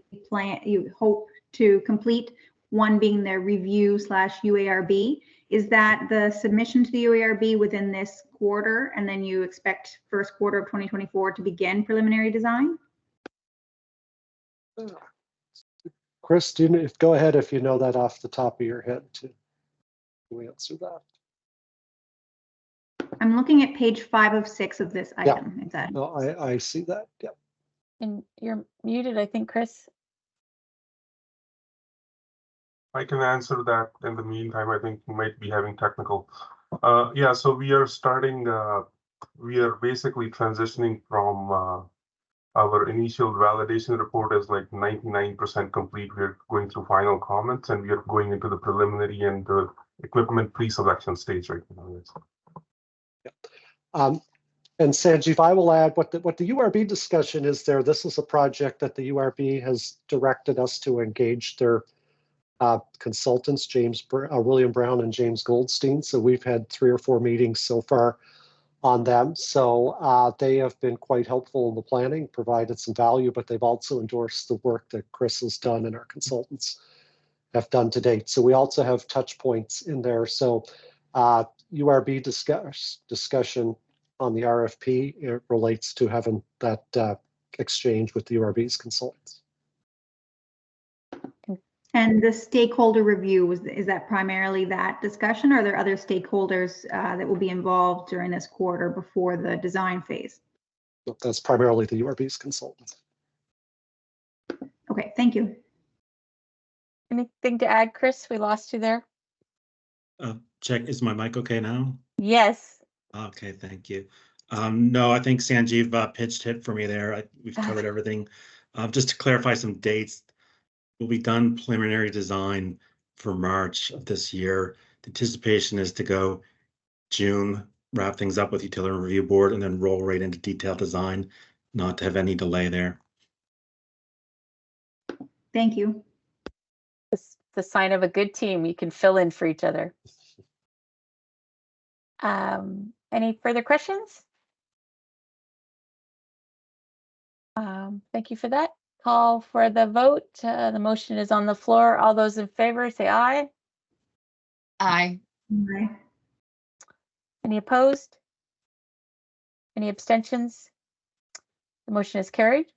hope to complete, one being the review / UARB. Is that the submission to the UARB within this quarter, and then you expect first quarter of 2024 to begin preliminary design? Chris, go ahead if you know that off the top of your head to answer that. I'm looking at page 5 of 6 of this item. Yeah. Is that? No, I see that. Yeah. And you're muted, I think, Chris. I can answer that in the meantime. I think you might be having technical. Yeah, so we are starting, we are basically transitioning from our initial validation report is like 99% complete. We're going through final comments, and we are going into the preliminary and the equipment pre-selection stage right now. Yeah. And Sanjeev, I will add what the URB discussion is there. This is a project that the URB has directed us to engage their consultants, William Brown and James Goldstein. So we've had 3 or 4 meetings so far on them. So they have been quite helpful in the planning, provided some value, but they've also endorsed the work that Chris has done and our consultants have done to date. So we also have touch points in there. So URB discussion on the RFP, it relates to having that exchange with the URB's consultants. And the stakeholder review, is that primarily that discussion, or are there other stakeholders that will be involved during this quarter before the design phase? That's primarily the URB's consultants. Okay, thank you. Anything to add, Chris? We lost you there. Check, is my mic okay now? Yes. Okay, thank you. No, I think Sanjeev pitched it for me there. We've covered everything. Just to clarify some dates, we'll be done preliminary design for March of this year. The anticipation is to go June, wrap things up with utility review board, and then roll right into detailed design, not to have any delay there. Thank you. It's the sign of a good team. You can fill in for each other. Any further questions? Thank you for that. Call for the vote. The motion is on the floor. All those in favor say aye. Aye. Aye. Any opposed? Any abstentions? The motion is carried.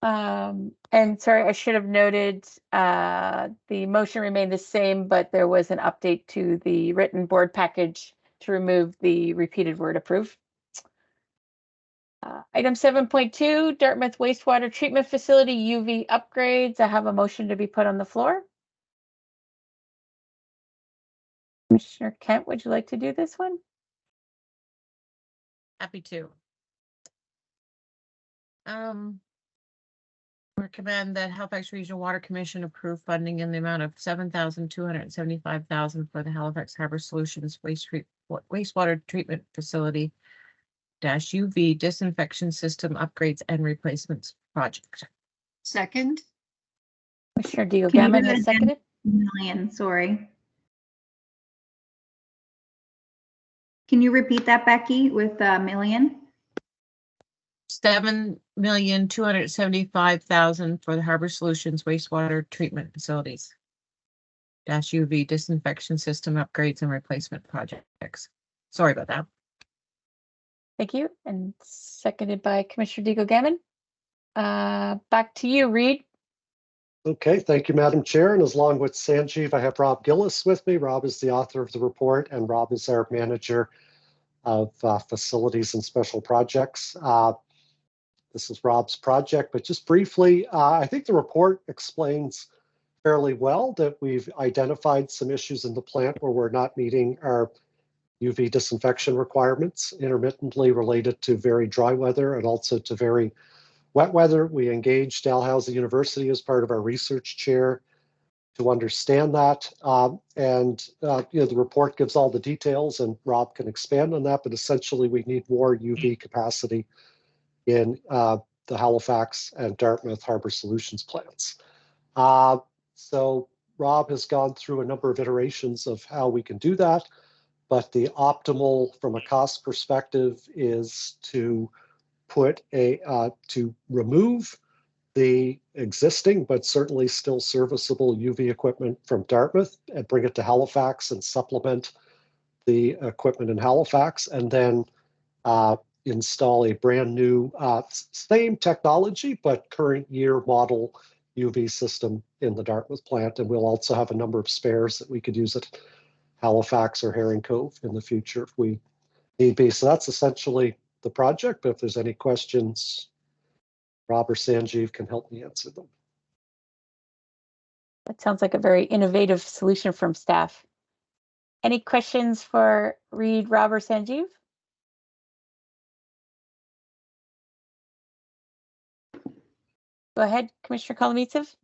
And sorry, I should have noted the motion remained the same, but there was an update to the written board package to remove the repeated word approve. Item 7.2, Dartmouth Wastewater Treatment Facility UV upgrades. I have a motion to be put on the floor. Commissioner Kent, would you like to do this one? Happy to. Recommend that Halifax Regional Water Commission approve funding in the amount of $7,275,000 for the Halifax Harbor Solutions wastewater treatment facility UV disinfection system upgrades and replacements project. Second, Commissioner Diego Can you Gammon do that has again? seconded. Million, sorry. Can you repeat that, Becky, with million? $7,275,000 for the Harbor Solutions wastewater treatment facilities UV disinfection system upgrades and replacement projects. Sorry about that. Thank you. And seconded by Commissioner Diego Gammon. Back to you, Reid. Okay, thank you, Madam Chair. And along with Sanjeev, I have Rob Gillis with me. Rob is the author of the report, and Rob is our manager of facilities and special projects. This is Rob's project, but just briefly, I think the report explains fairly well that we've identified some issues in the plant where we're not meeting our UV disinfection requirements, intermittently related to very dry weather and also to very wet weather. We engaged Dalhousie University as part of our research chair to understand that. The report gives all the details, and Rob can expand on that, but essentially we need more UV capacity in the Halifax and Dartmouth Harbor Solutions plants. So Rob has gone through a number of iterations of how we can do that, but the optimal from a cost perspective is to remove the existing but certainly still serviceable UV equipment from Dartmouth and bring it to Halifax and supplement the equipment in Halifax, and then install a brand new, same technology, but current year model UV system in the Dartmouth plant. And we'll also have a number of spares that we could use at Halifax or Herring Cove in the future if we need be. So that's essentially the project, but if there's any questions, Rob or Sanjeev can help me answer them. That sounds like a very innovative solution from staff. Any questions for Reid, Rob, or Sanjeev? Go ahead, Commissioner Kolomeitsev.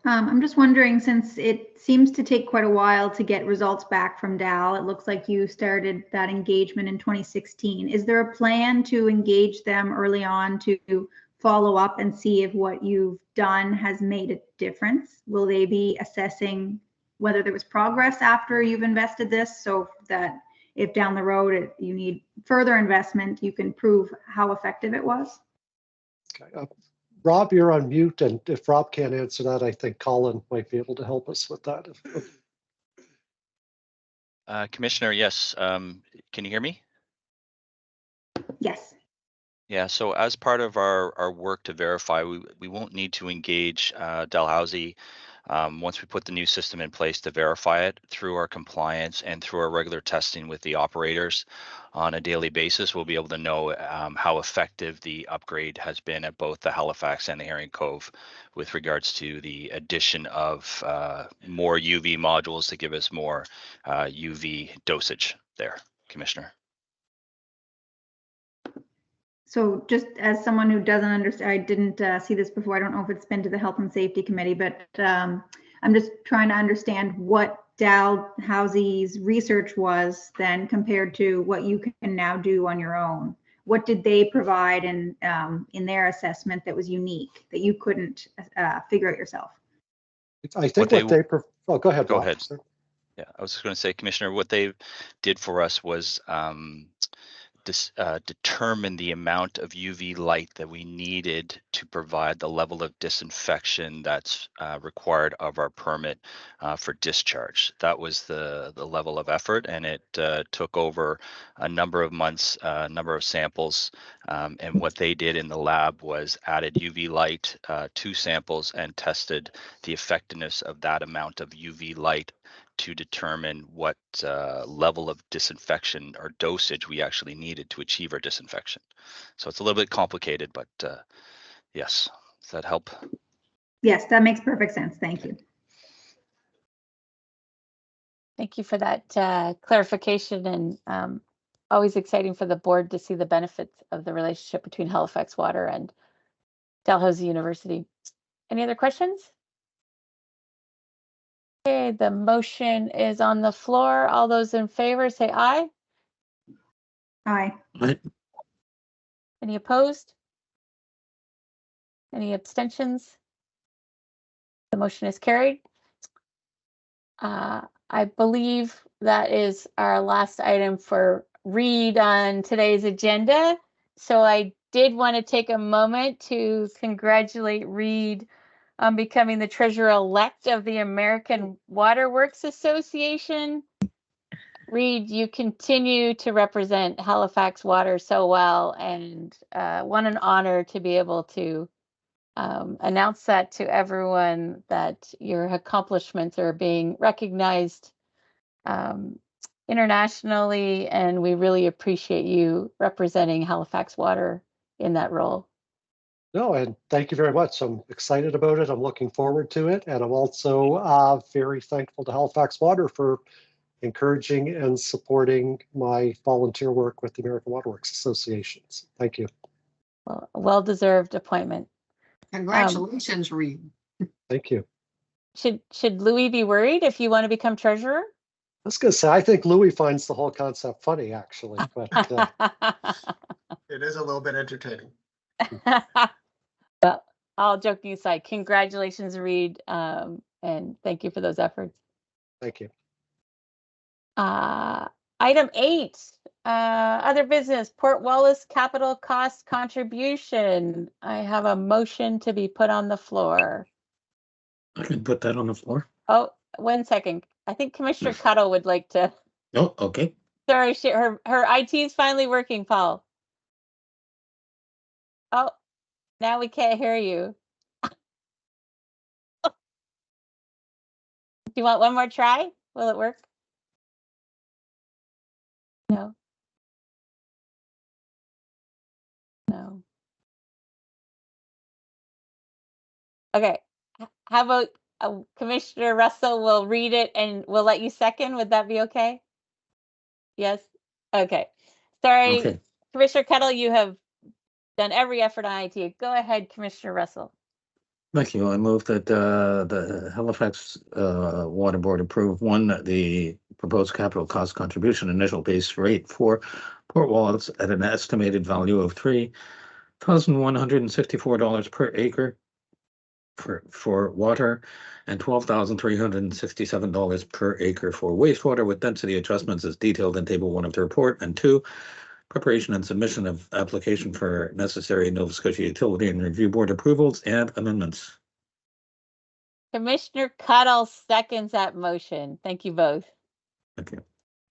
I'm just wondering, since it seems to take quite a while to get results back from DAL, it looks like you started that engagement in 2016. Is there a plan to engage them early on to follow up and see if what you've done has made a difference? Will they be assessing whether there was progress after you've invested this, so that if down the road you need further investment, you can prove how effective it was? Okay. Rob, you're on mute, and if Rob can't answer that, I think Colin might be able to help us with that. Commissioner, yes. Can you hear me? Yes. Yeah, so as part of our work to verify, we won't need to engage Dalhousie once we put the new system in place to verify it through our compliance and through our regular testing with the operators on a daily basis. We'll be able to know how effective the upgrade has been at both the Halifax and the Herring Cove with regards to the addition of more UV modules to give us more UV dosage there, Commissioner. So just as someone who doesn't understand, I didn't see this before. I don't know if it's been to the Health and Safety Committee, but I'm just trying to understand what Dalhousie's research was then compared to what you can now do on your own. What did they provide in their assessment that was unique that you couldn't figure out yourself? I think oh, go ahead. Go Rob. ahead. Yeah, I was just going to say, Commissioner, what they did for us was determine the amount of UV light that we needed to provide the level of disinfection that's required of our permit for discharge. That was the level of effort, and it took over a number of months, a number of samples. And what they did in the lab was added UV light to samples and tested the effectiveness of that amount of UV light to determine what level of disinfection or dosage we actually needed to achieve our disinfection. So it's a little bit complicated, but yes, does that help? Yes, that makes perfect sense. Thank you. Thank you for that clarification, and always exciting for the board to see the benefits of the relationship between Halifax Water and Dalhousie University. Any other questions? Okay, the motion is on the floor. All those in favor say aye. Aye. Any opposed? Any abstentions? The motion is carried. I believe that is our last item for read on today's agenda. So I did want to take a moment to congratulate Reed on becoming the treasurer-elect of the American Water Works Association. Reed, you continue to represent Halifax Water so well, and what an honor to be able to announce that to everyone, that your accomplishments are being recognized internationally, and we really appreciate you representing Halifax Water in that role. No, and thank you very much. I'm excited about it. I'm looking forward to it. And I'm also very thankful to Halifax Water for encouraging and supporting my volunteer work with the American Water Works Association. Thank you. Well-deserved appointment. Congratulations, Reed. Thank you. Should Louis be worried if you want to become treasurer? I was going to say, I think Louis finds the whole concept funny, actually. But It is a little bit entertaining. Well, all joking aside, congratulations, Reed, and thank you for those efforts. Thank you. Item 8, other business, Port Wallace capital cost contribution. I have a motion to be put on the floor. I can put that on the floor. Oh, 1 second. I think Commissioner Cuddle would like to. Oh, okay. Sorry, her IT is finally working, Paul. Oh, now we can't hear you. Do you want one more try? Will it work? No. No. Okay. How about Commissioner Russell will read it and we'll let you second? Would that be okay? Yes? Okay. Sorry, Okay. Commissioner Kettle, you have done every effort on IT. Go ahead, Commissioner Russell. Thank you. I move that the Halifax Water Board approve the proposed capital cost contribution initial base rate for Port Wallace at an estimated value of $3,000 $12,164 per acre for water and $12,367 per acre for wastewater with density adjustments as detailed in Table 1 of the report. And 2, preparation and submission of application for necessary Nova Scotia Utility and Review Board approvals and amendments. Commissioner Cuddle seconds that motion. Thank you both. Thank you.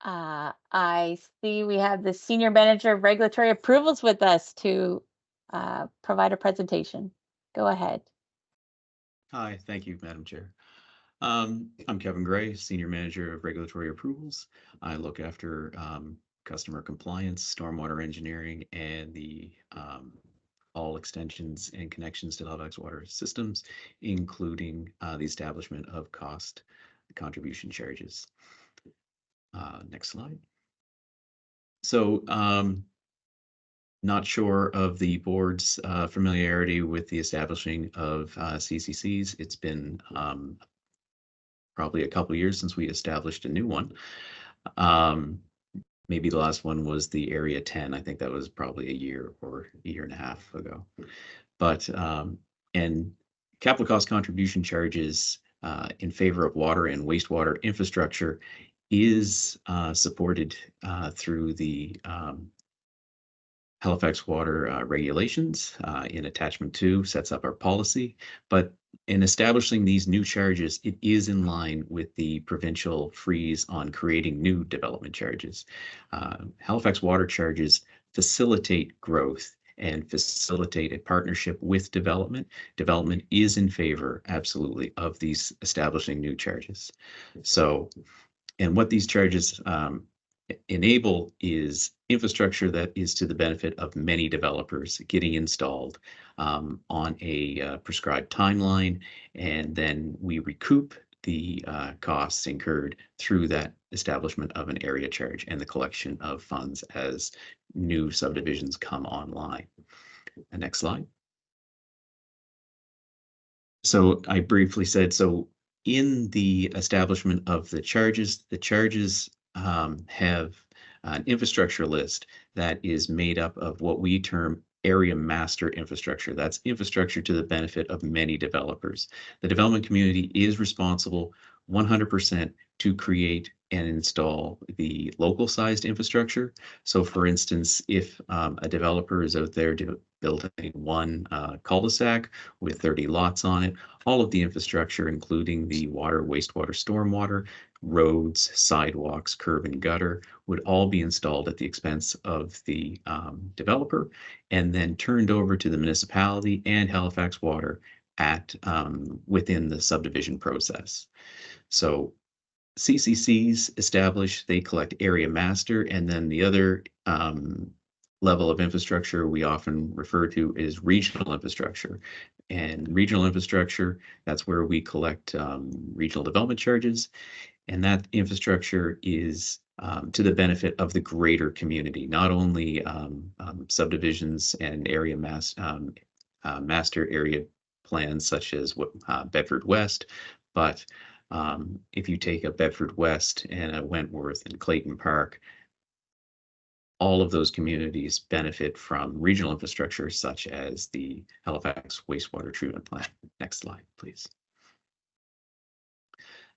I see we have the Senior Manager of Regulatory Approvals with us to provide a presentation. Go ahead. Hi, thank you, Madam Chair. I'm Kevin Gray, Senior Manager of Regulatory Approvals. I look after customer compliance, stormwater engineering, and the all extensions and connections to Halifax Water systems, including the establishment of cost contribution charges. Next slide. So, not sure of the board's familiarity with the establishing of CCCs. It's been probably a couple years since we established a new one. Maybe the last one was the Area 10. I think that was probably a year or a year and a half ago. But and capital cost contribution charges in favor of water and wastewater infrastructure is supported through the Halifax Water regulations in attachment 2 sets up our policy, but in establishing these new charges, it is in line with the provincial freeze on creating new development charges. Halifax Water charges facilitate growth and facilitate a partnership with development. Development is in favor, absolutely, of these establishing new charges. So, and what these charges enable is infrastructure that is to the benefit of many developers getting installed on a prescribed timeline, and then we recoup the costs incurred through that establishment of an area charge and the collection of funds as new subdivisions come online. The next slide. So I briefly said, so in the establishment of the charges have an infrastructure list that is made up of what we term area master infrastructure. That's infrastructure to the benefit of many developers. The development community is responsible 100% to create and install the local sized infrastructure. So for instance, if a developer is out there building one cul-de-sac with 30 lots on it, all of the infrastructure, including the water, wastewater, stormwater, roads, sidewalks, curb and gutter, would all be installed at the expense of the developer and then turned over to the municipality and Halifax Water at within the subdivision process. So CCCs establish, they collect area master, and then the other level of infrastructure we often refer to is regional infrastructure. And regional infrastructure, that's where we collect regional development charges. And that infrastructure is to the benefit of the greater community, not only subdivisions and area master area plans such as Bedford West, but if you take a Bedford West and a Wentworth and Clayton Park, all of those communities benefit from regional infrastructure such as the Halifax wastewater treatment plant. Next slide, please.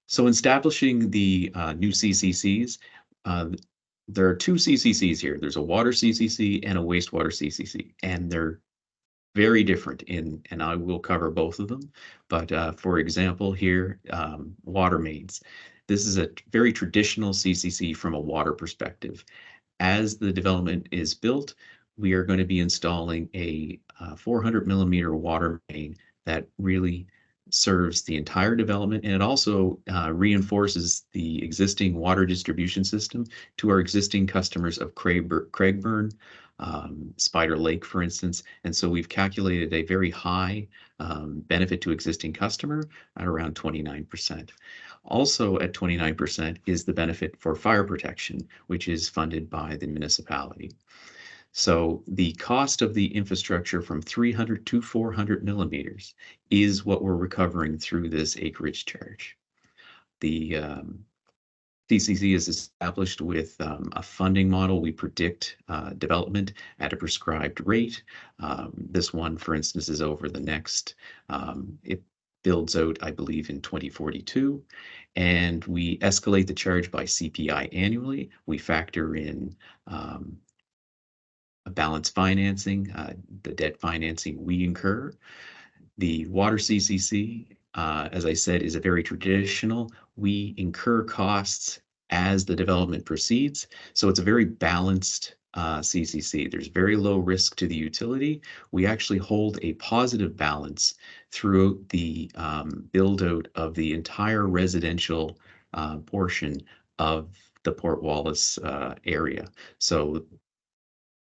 So in establishing the new CCCs, there are two CCCs here. There's a water CCC and a wastewater CCC, and they're very different and I will cover both of them. But for example, here, water mains. This is a very traditional CCC from a water perspective. As the development is built, we are going to be installing a 400 millimeter water main that really serves the entire development, and it also reinforces the existing water distribution system to our existing customers of Craigburn, Spider Lake, for instance. And so we've calculated a very high benefit to existing customer at around 29%. Also at 29% is the benefit for fire protection, which is funded by the municipality. So the cost of the infrastructure from 300 to 400 millimeters is what we're recovering through this acreage charge. The CCC is established with a funding model. We predict development at a prescribed rate. This one, for instance, is over the next, it builds out, I believe, in 2042. And we escalate the charge by CPI annually. We factor in a balanced financing, the debt financing we incur. The water CCC, as I said, is a very traditional. We incur costs as the development proceeds. So it's a very balanced CCC. There's very low risk to the utility. We actually hold a positive balance throughout the build out of the entire residential portion of the Port Wallace area. So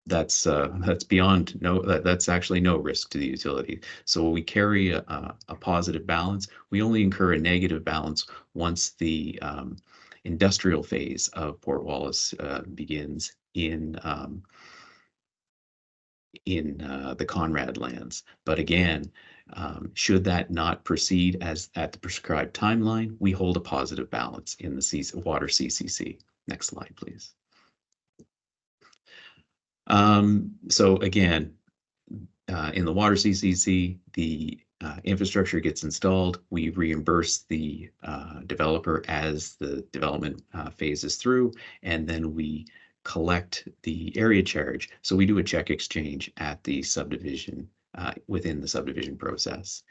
that's beyond that's actually no risk to the utility. So we carry a positive balance. We only incur a negative balance once the industrial phase of Port Wallace begins in the Conrad lands. But again, should that not proceed as at the prescribed timeline, we hold a positive balance in the water CCC. Next slide, please. So again, in the water CCC, the infrastructure gets installed. We reimburse the developer as the development phases through, and then we collect the area charge. So we do a check exchange at the subdivision, within the subdivision process.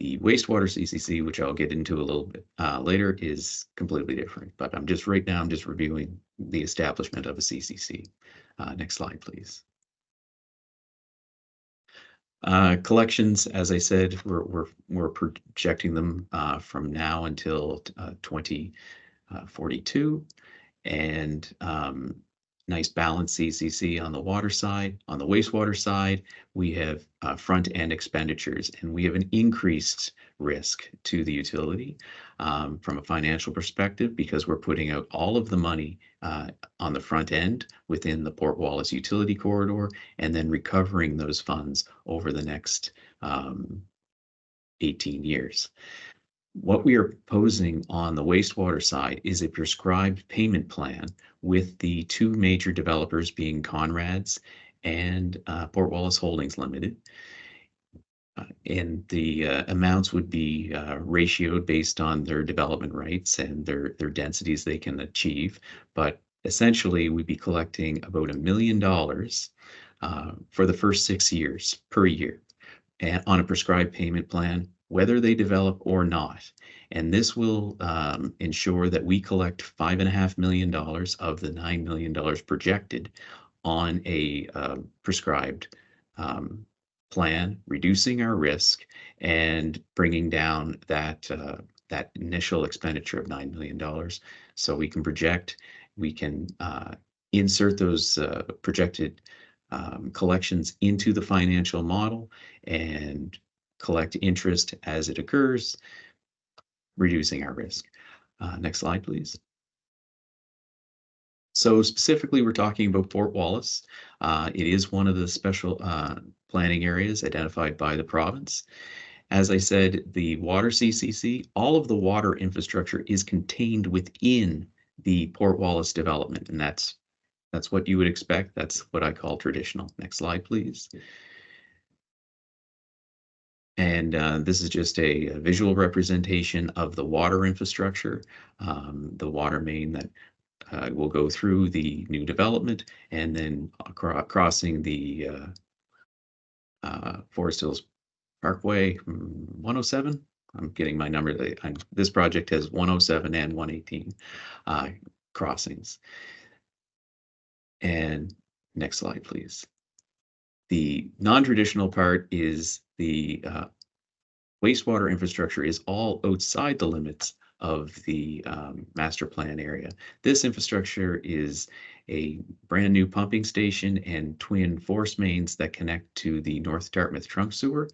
The wastewater CCC, which I'll get into a little bit later, is completely different. But right now I'm just reviewing the establishment of a CCC. Next slide, please. Collections, as I said, we're projecting them from now until 2042, and nice balanced CCC on the water side. On the wastewater side, we have front-end expenditures, and we have an increased risk to the utility from a financial perspective, because we're putting out all of the money on the front end within the Port Wallace utility corridor, and then recovering those funds over the next 18 years. What we are proposing on the wastewater side is a prescribed payment plan with the two major developers being Conrad's and Port Wallace Holdings Limited. And the amounts would be ratioed based on their development rights and their densities they can achieve. But essentially, we'd be collecting about $1 million for the first 6 years per year, and on a prescribed payment plan, whether they develop or not. And this will ensure that we collect $5.5 million of the $9 million projected on a prescribed plan, reducing our risk and bringing down that initial expenditure of $9 million. So we can project, we can insert those projected collections into the financial model and collect interest as it occurs, reducing our risk. Next slide, please. So specifically, we're talking about Port Wallace. It is one of the special planning areas identified by the province. As I said, the water CCC, all of the water infrastructure is contained within the Port Wallace development, and that's what you would expect. That's what I call traditional. Next slide, please. And this is just a visual representation of the water infrastructure, the water main that will go through the new development, and then crossing the Forest Hills Parkway 107. I'm getting my number. This project has 107 and 118 crossings. And next slide, please. The non-traditional part is the wastewater infrastructure is all outside the limits of the master plan area. This infrastructure is a brand new pumping station and twin force mains that connect to the North Dartmouth trunk sewer.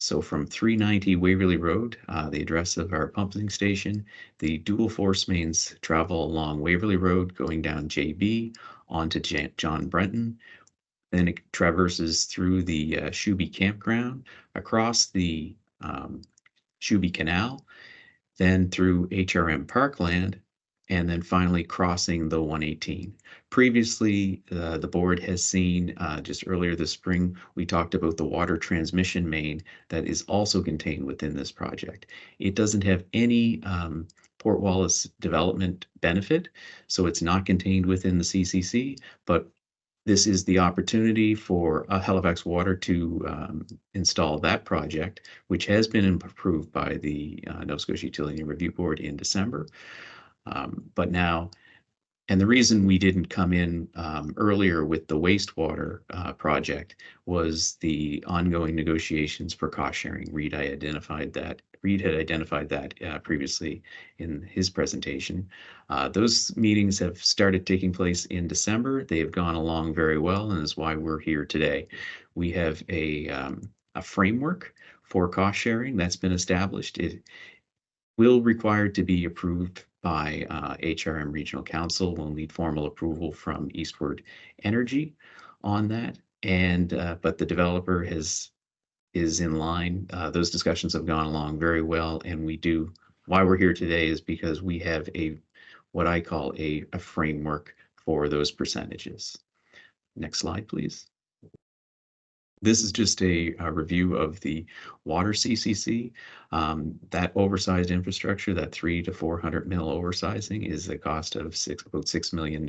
So from 390 Waverley Road, the address of our pumping station, the dual force mains travel along Waverley Road, going down JB onto John Brenton. Then it traverses through the Shuby campground, across the Shuby Canal, then through HRM Parkland, and then finally crossing the 118. Previously, the board has seen, just earlier this spring, we talked about the water transmission main that is also contained within this project. It doesn't have any Port Wallace development benefit, so it's not contained within the CCC, but this is the opportunity for Halifax Water to install that project, which has been approved by the Nova Scotia Utility Review Board in December. But now, and the reason we didn't come in earlier with the wastewater project was the ongoing negotiations for cost sharing. Reid had identified that previously in his presentation. Those meetings have started taking place in December. They have gone along very well, and is why we're here today. We have a framework for cost sharing that's been established. It will require to be approved by HRM Regional Council. We'll need formal approval from Eastward Energy on that. And but the developer is in line. Those discussions have gone along very well, and why we're here today is because we have what I call a framework for those percentages. Next slide, please. This is just a review of the water CCC. That oversized infrastructure, that 300 to 400 mil oversizing, is the cost of about $6 million.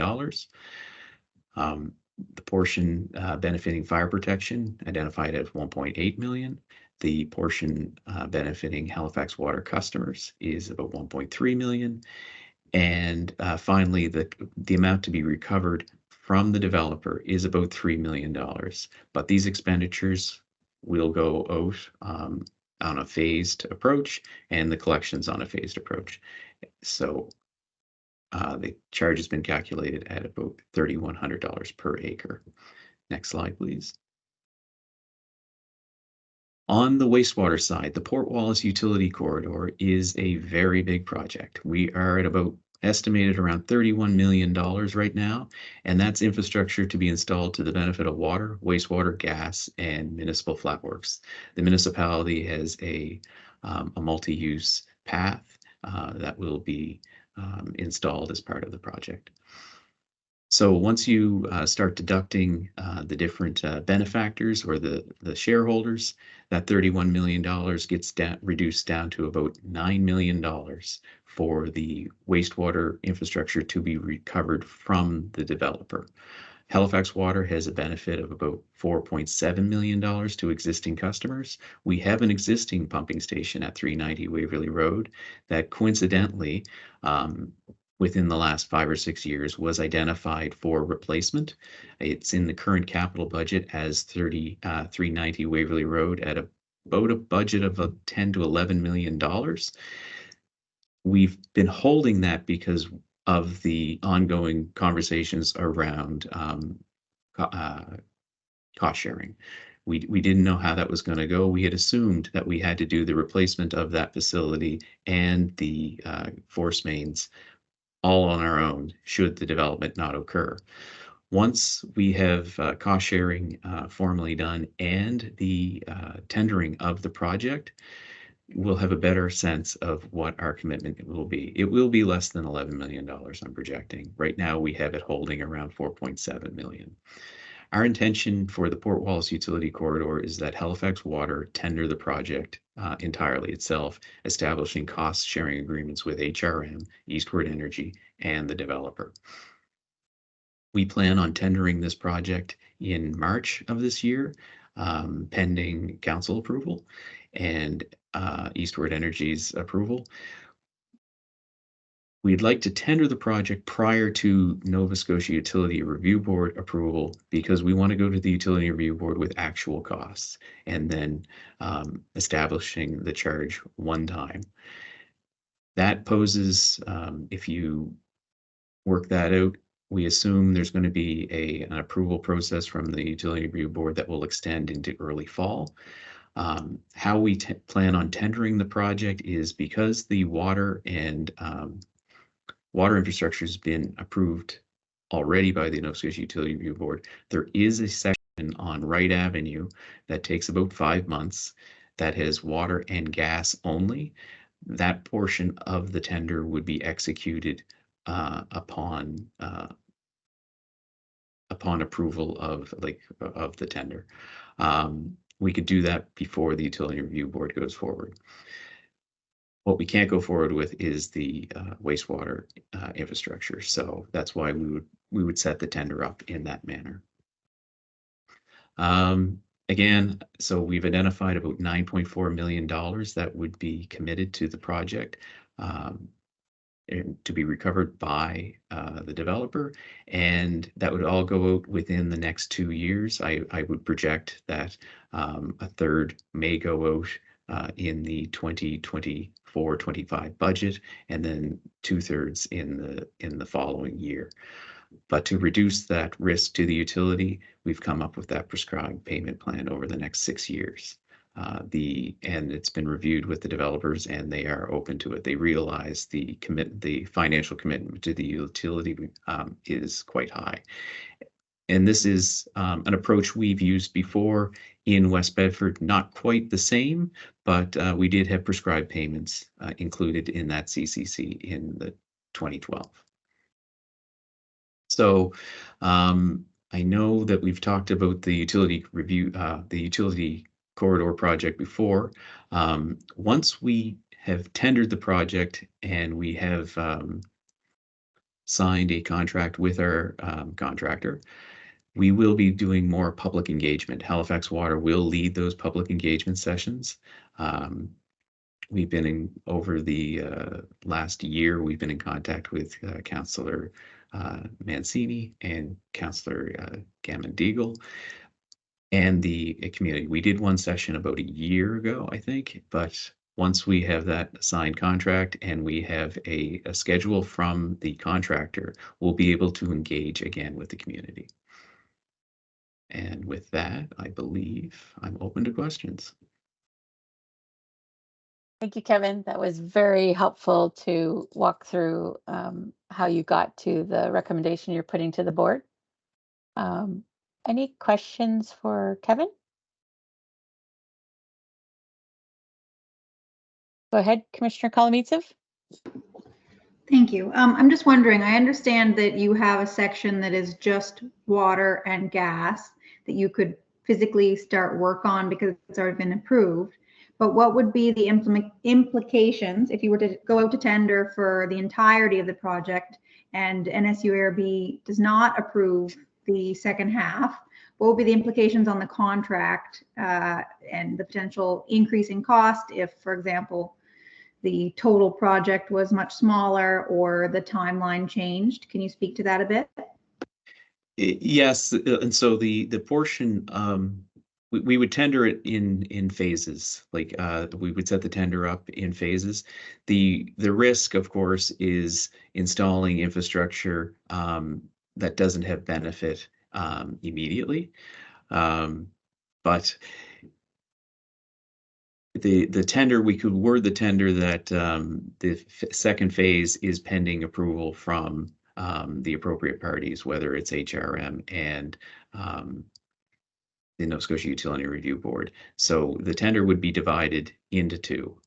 The portion benefiting fire protection identified at 1.8 million. The portion benefiting Halifax Water customers is about 1.3 million. And finally, the amount to be recovered from the developer is about $3 million. But these expenditures will go out on a phased approach, and the collections on a phased approach. So the charge has been calculated at about $3,100 per acre. Next slide, please. On the wastewater side, the Port Wallace Utility Corridor is a very big project. We are at about estimated around $31 million right now, and that's infrastructure to be installed to the benefit of water, wastewater, gas, and municipal flatworks. The municipality has a multi-use path that will be installed as part of the project. So once you start deducting the different benefactors or the shareholders, that $31 million gets reduced down to about $9 million for the wastewater infrastructure to be recovered from the developer. Halifax Water has a benefit of about $4.7 million to existing customers. We have an existing pumping station at 390 Waverly Road that coincidentally, within the last 5 or 6 years, was identified for replacement. It's in the current capital budget as 390 Waverly Road at about a budget of $10 to $11 million. We've been holding that because of the ongoing conversations around cost sharing. We didn't know how that was going to go. We had assumed that we had to do the replacement of that facility and the force mains all on our own should the development not occur. Once we have cost sharing formally done and the tendering of the project, we'll have a better sense of what our commitment will be. It will be less than $11 million, I'm projecting. Right now, we have it holding around $4.7 million. Our intention for the Port Wallace Utility Corridor is that Halifax Water tender the project entirely itself, establishing cost sharing agreements with HRM, Eastward Energy, and the developer. We plan on tendering this project in March of this year, pending council approval and Eastward Energy's approval. We'd like to tender the project prior to Nova Scotia Utility Review Board approval because we want to go to the Utility Review Board with actual costs and then establishing the charge one time. That poses, if you work that out, we assume there's going to be an approval process from the Utility Review Board that will extend into early fall. How we plan on tendering the project is because the water and water infrastructure has been approved already by the Nova Scotia Utility Review Board. There is a section on Wright Avenue that takes about 5 months that has water and gas only. That portion of the tender would be executed upon approval of the tender. We could do that before the utility review board goes forward. What we can't go forward with is the wastewater infrastructure. So that's why we would set the tender up in that manner. Again, so we've identified about $9.4 million that would be committed to the project and to be recovered by the developer, and that would all go out within the next 2 years. I would project that a third may go out in the 2024-25 budget, and then 2/3 in the following year. But to reduce that risk to the utility, we've come up with that prescribed payment plan over the next 6 years. And it's been reviewed with the developers, and they are open to it. They realize the financial commitment to the utility is quite high. And this is an approach we've used before in West Bedford, not quite the same, but we did have prescribed payments included in that CCC in the 2012. So I know that we've talked about the utility review, the utility corridor project before. Once we have tendered the project and we have signed a contract with our contractor, we will be doing more public engagement. Halifax Water will lead those public engagement sessions. We've been over the last year, we've been in contact with Councillor Mancini and Councillor Gammon-Deagle and the community. We did one session about a year ago, I think, but once we have that signed contract and we have a schedule from the contractor, we'll be able to engage again with the community. And with that, I believe I'm open to questions. Thank you, Kevin. That was very helpful to walk through how you got to the recommendation you're putting to the board. Any questions for Kevin? Go ahead, Commissioner Kolomeitsev. Thank you. I'm just wondering, I understand that you have a section that is just water and gas that you could physically start work on because it's already been approved. But what would be the implications if you were to go out to tender for the entirety of the project and NSUARB does not approve the second half? What would be the implications on the contract and the potential increase in cost if, for example, the total project was much smaller or the timeline changed? Can you speak to that a bit? Yes, and so the portion we would tender it in phases. Like we would set the tender up in phases. The risk, of course, is installing infrastructure that doesn't have benefit immediately, but the tender, we could word the tender that the second phase is pending approval from the appropriate parties, whether it's HRM and the Nova Scotia Utility Review Board. So the tender would be divided into two.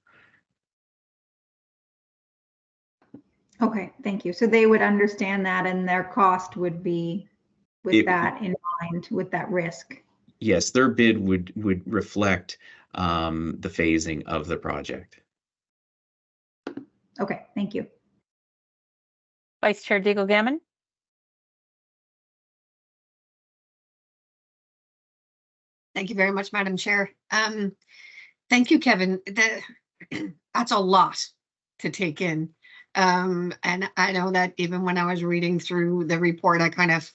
Okay, thank you. So they would understand that and their cost would be with that in mind, with that risk. Yes, their bid would reflect the phasing of the project. Okay, thank you. Vice Chair Deagle-Gammon. Thank you very much, Madam Chair. Thank you, Kevin. That's a lot to take in. And I know that even when I was reading through the report, I kind of,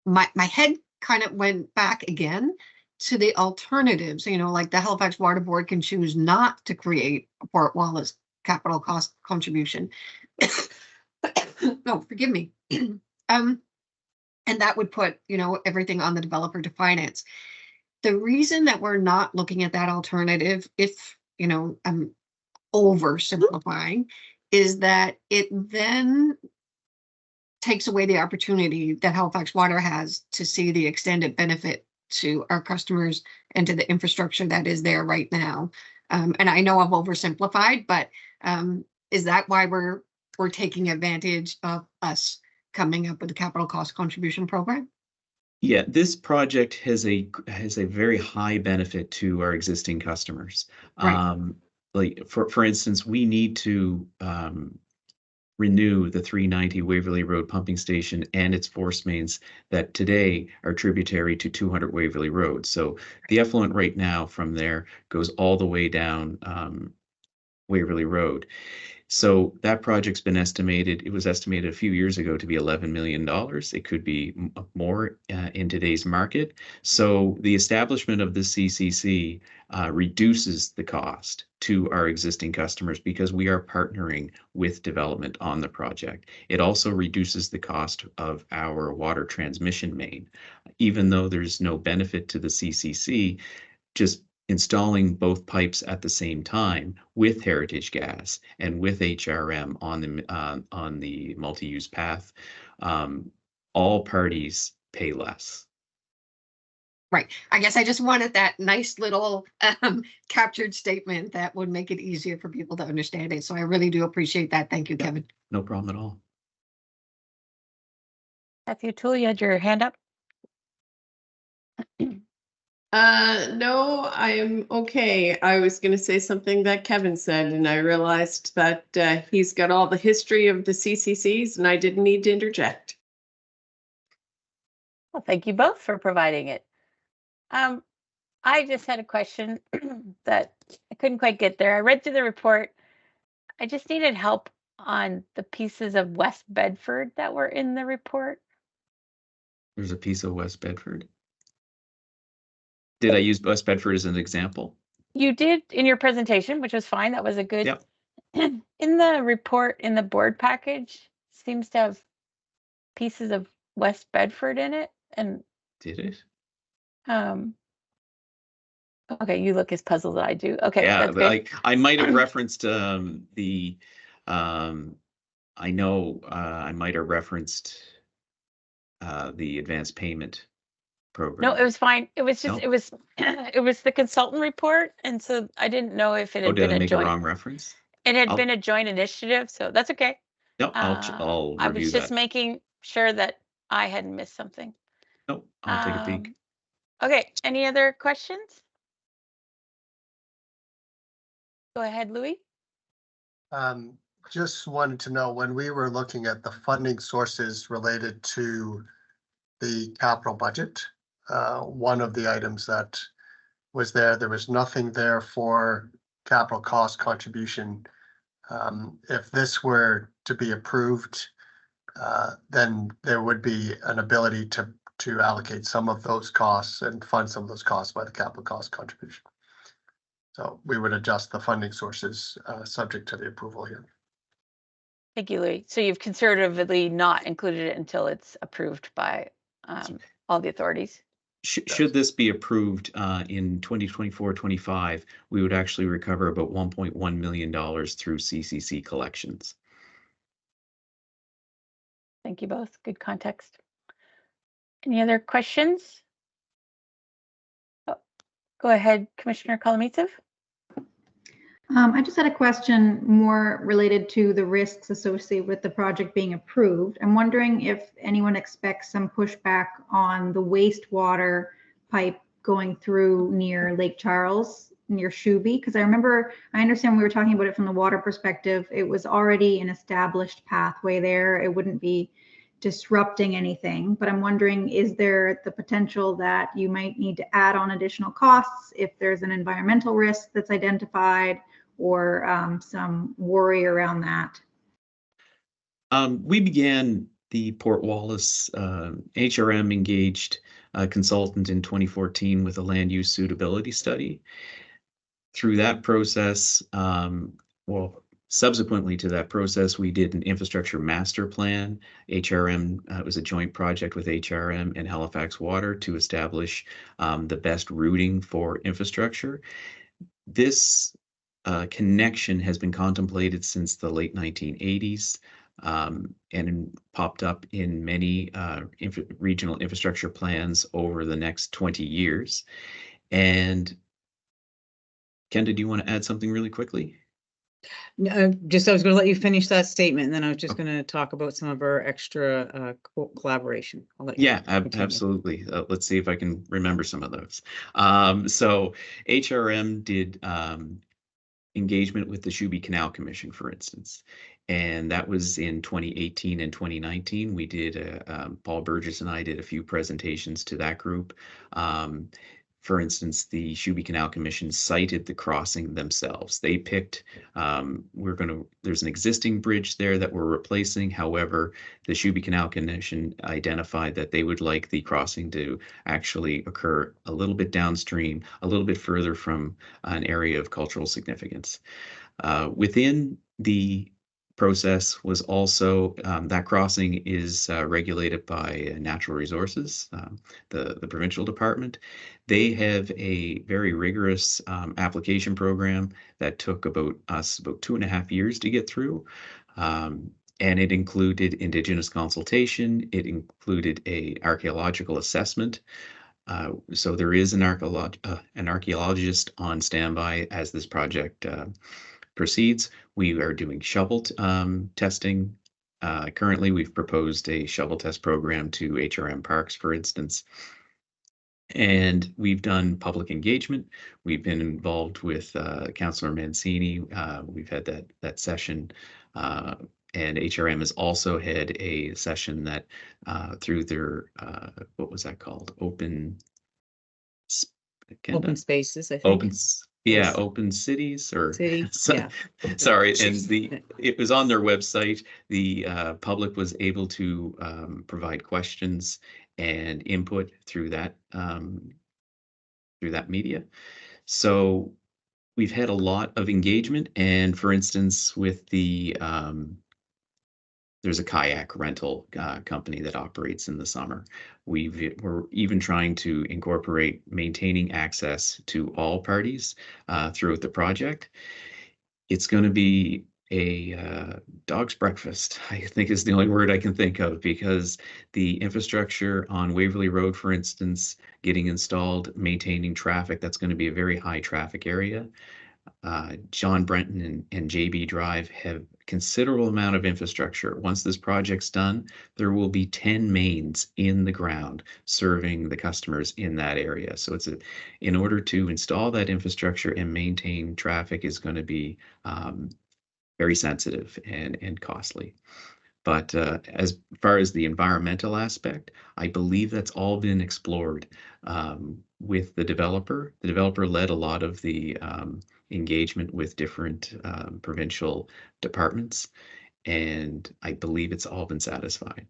my head kind of went back again to the alternatives, you know, like the Halifax Water Board can choose not to create a Port Wallace capital cost contribution. No, forgive me. And that would put, you know, everything on the developer to finance. The reason that we're not looking at that alternative, if, you know, I'm oversimplifying, is that it then takes away the opportunity that Halifax Water has to see the extended benefit to our customers and to the infrastructure that is there right now. And I know I've oversimplified, but is that why we're taking advantage of us coming up with the capital cost contribution program? Yeah, this project has a very high benefit to our existing customers. Right. Like for instance, we need to renew the 390 Waverly Road pumping station and its force mains that today are tributary to 200 Waverly Road. So the effluent right now from there goes all the way down Waverly Road. So that project's been estimated, it was estimated a few years ago to be $11 million. It could be more in today's market. So the establishment of the CCC reduces the cost to our existing customers because we are partnering with development on the project. It also reduces the cost of our water transmission main. Even though there's no benefit to the CCC, just installing both pipes at the same time with Heritage Gas and with HRM on the multi-use path, all parties pay less. Right. I guess I just wanted that nice little captured statement that would make it easier for people to understand it. So I really do appreciate that. Thank you, Yeah, Kevin. no problem at all. Matthew Toole, you had your hand up. No, I'm okay. I was going to say something that Kevin said, and I realized that he's got all the history of the CCCs, and I didn't need to interject. Well, thank you both for providing it. I just had a question that I couldn't quite get there. I read through the report. I just needed help on the pieces of West Bedford that were in the report. There's a piece of West Bedford. Did I use West Bedford as an example? You did in your presentation, which was fine. That was a good. Yep. In the report, in the board package, seems to have pieces of West Bedford in it. And Did it? Okay, you look as puzzled as I do. Okay, Yeah, that's but good. I might have referenced I know I might have referenced the advanced payment program. No, it was fine. It was just No? it was it was the consultant report, and so I didn't know if it Oh, had did been I a make a joint. wrong reference? It had I'll- been a joint initiative, so that's okay. No, I'll I review was just that. making sure that I hadn't missed something. No, I'll take a peek. Okay, any other questions? Go ahead, Louis. Just wanted to know, when we were looking at the funding sources related to the capital budget, one of the items that was there was nothing there for capital cost contribution. If this were to be approved, then there would be an ability to allocate some of those costs and fund some of those costs by the capital cost contribution. So we would adjust the funding sources subject to the approval here. Thank you, Louis. So you've conservatively not included it until it's approved by all the authorities. Should this be approved in 2024-25, we would actually recover about $1.1 million through CCC collections. Thank you both. Good context. Any other questions? Oh, go ahead, Commissioner Kolomeitsev. I just had a question more related to the risks associated with the project being approved. I'm wondering if anyone expects some pushback on the wastewater pipe going through near Lake Charles, near Shuby, because I understand we were talking about it from the water perspective. It was already an established pathway there. It wouldn't be disrupting anything, but I'm wondering, is there the potential that you might need to add on additional costs if there's an environmental risk that's identified, or some worry around that? We began the Port Wallace HRM engaged consultant in 2014 with a land use suitability study. Through that process, subsequently to that process, we did an infrastructure master plan. HRM was a joint project with HRM and Halifax Water to establish the best routing for infrastructure. This connection has been contemplated since the late 1980s and popped up in many regional infrastructure plans over the next 20 years. And Kenda, do you want to add something really quickly? Just, I was going to let you finish that statement, and then I was just going to talk about some of our extra collaboration. I'll let you Yeah, continue. absolutely. Let's see if I can remember some of those. So HRM did engagement with the Shuby Canal Commission, for instance, and that was in 2018 and 2019. We did, Paul Burgess and I did a few presentations to that group. For instance, the Shuby Canal Commission cited the crossing themselves. They picked, there's an existing bridge there that we're replacing. However, the Shuby Canal Commission identified that they would like the crossing to actually occur a little bit downstream, a little bit further from an area of cultural significance. Within the process was also that crossing is regulated by Natural Resources, the provincial department. They have a very rigorous application program that took about 2.5 years to get through. And it included Indigenous consultation. It included a archaeological assessment. So there is an archaeologist on standby as this project proceeds. We are doing shovel testing. Currently, we've proposed a shovel test program to HRM Parks, for instance. And we've done public engagement. We've been involved with Councillor Mancini. We've had that session. And HRM has also had a session that through their, what was that called? Open spaces, I think. Open cities or City, yeah. Sorry, and it was on their website. The public was able to provide questions and input through that media. So we've had a lot of engagement, and for instance, with the there's a kayak rental company that operates in the summer. We're even trying to incorporate maintaining access to all parties throughout the project. It's going to be a dog's breakfast, I think is the only word I can think of, because the infrastructure on Waverly Road, for instance, getting installed, maintaining traffic, that's going to be a very high traffic area. John Brenton and JB Drive have considerable amount of infrastructure. Once this project's done, there will be 10 mains in the ground serving the customers in that area. So in order to install that infrastructure and maintain traffic is going to be very sensitive and costly. But as far as the environmental aspect, I believe that's all been explored with the developer. The developer led a lot of the engagement with different provincial departments, and I believe it's all been satisfied.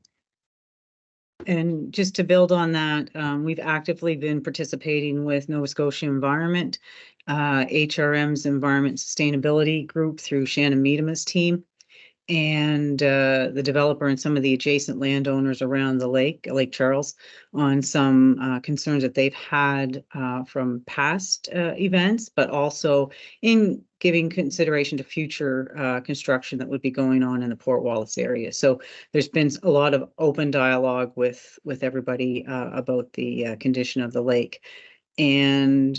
And just to build on that, we've actively been participating with Nova Scotia Environment, HRM's Environment Sustainability Group through Shannon Meadama's team, and the developer and some of the adjacent landowners around the Lake Charles, on some concerns that they've had from past events, but also in giving consideration to future construction that would be going on in the Port Wallace area. So there's been a lot of open dialogue with everybody about the condition of the lake. And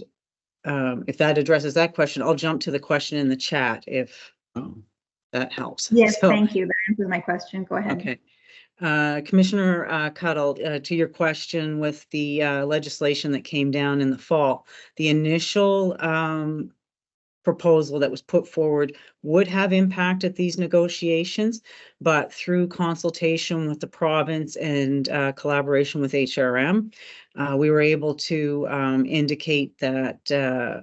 if that addresses that question, I'll jump to the question in the chat if that helps. Yes, thank you. That answers my question. Go ahead. Okay. Commissioner Cuddle, to your question with the legislation that came down in the fall, the initial proposal that was put forward would have impacted these negotiations, but through consultation with the province and collaboration with HRM, we were able to indicate that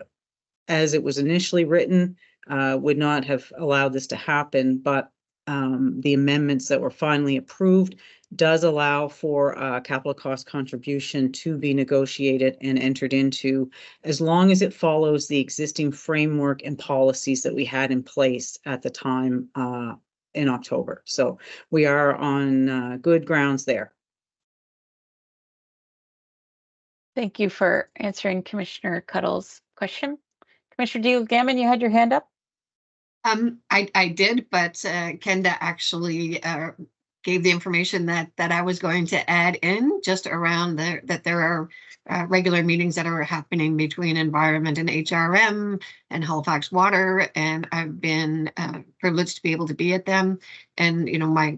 as it was initially written, would not have allowed this to happen, but the amendments that were finally approved does allow for capital cost contribution to be negotiated and entered into, as long as it follows the existing framework and policies that we had in place at the time in October. So we are on good grounds there. Thank you for answering Commissioner Cuddle's question. Commissioner Deal-Gammon, you had your hand up? I did, but Kenda actually gave the information that I was going to add in, just around that there are regular meetings that are happening between Environment and HRM and Halifax Water, and I've been privileged to be able to be at them. And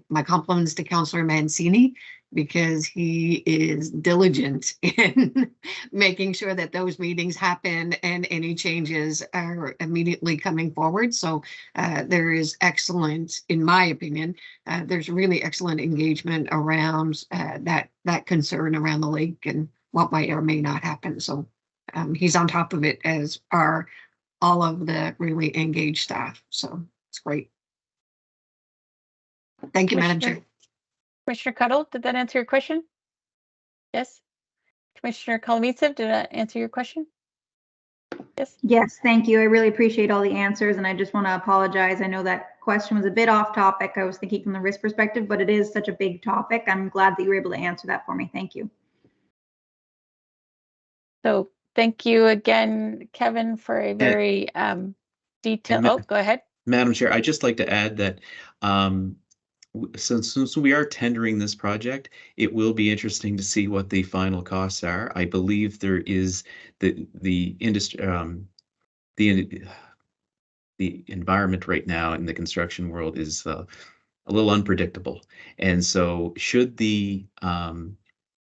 my compliments to Councillor Mancini, because he is diligent in making sure that those meetings happen and any changes are immediately coming forward. So there is excellent, in my opinion, there's really excellent engagement around that concern around the lake and what might or may not happen. So he's on top of it, as are all of the really engaged staff. So it's great. Thank you, Madam Chair. Commissioner Cuddle, did that answer your question? Yes. Commissioner Kolomeitsev, did that answer your question? Yes. Yes, thank you. I really appreciate all the answers, and I just want to apologize. I know that question was a bit off topic. I was thinking from the risk perspective, but it is such a big topic. I'm glad that you were able to answer that for me. Thank you. So thank you again, Kevin, for a very detailed. Oh, go ahead. Madam Chair, I'd just like to add that since we are tendering this project, it will be interesting to see what the final costs are. I believe there is the industry, the environment right now in the construction world is a little unpredictable, and so should the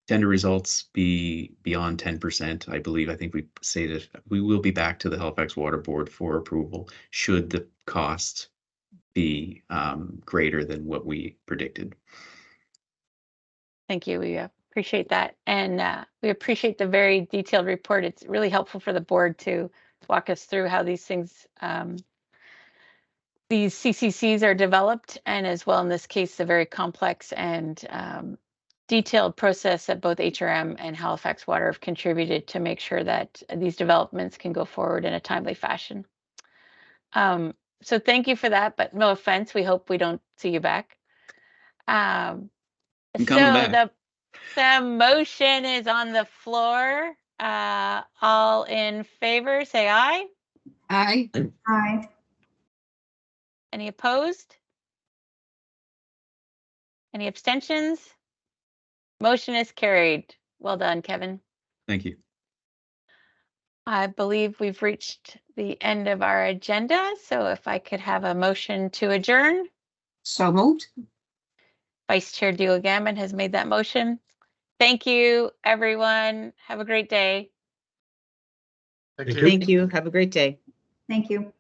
tender results be beyond 10%, I think we say that we will be back to the Halifax Water Board for approval should the cost be greater than what we predicted. Thank you. We appreciate that. And we appreciate the very detailed report. It's really helpful for the board to walk us through how these things, these CCCs are developed, and as well in this case, the very complex and detailed process that both HRM and Halifax Water have contributed to make sure that these developments can go forward in a timely fashion. So thank you for that, but no offense, we hope we don't see you back. So the motion is on the floor. All in favor, say aye. Aye. Aye. Any opposed? Any abstentions? Motion is carried. Well done, Kevin. Thank you. I believe we've reached the end of our agenda. So if I could have a motion to adjourn. So moved. Vice Chair Deal-Gammon has made that motion. Thank you, everyone. Have a great day. Thank you. Thank you. Have a great day. Thank you.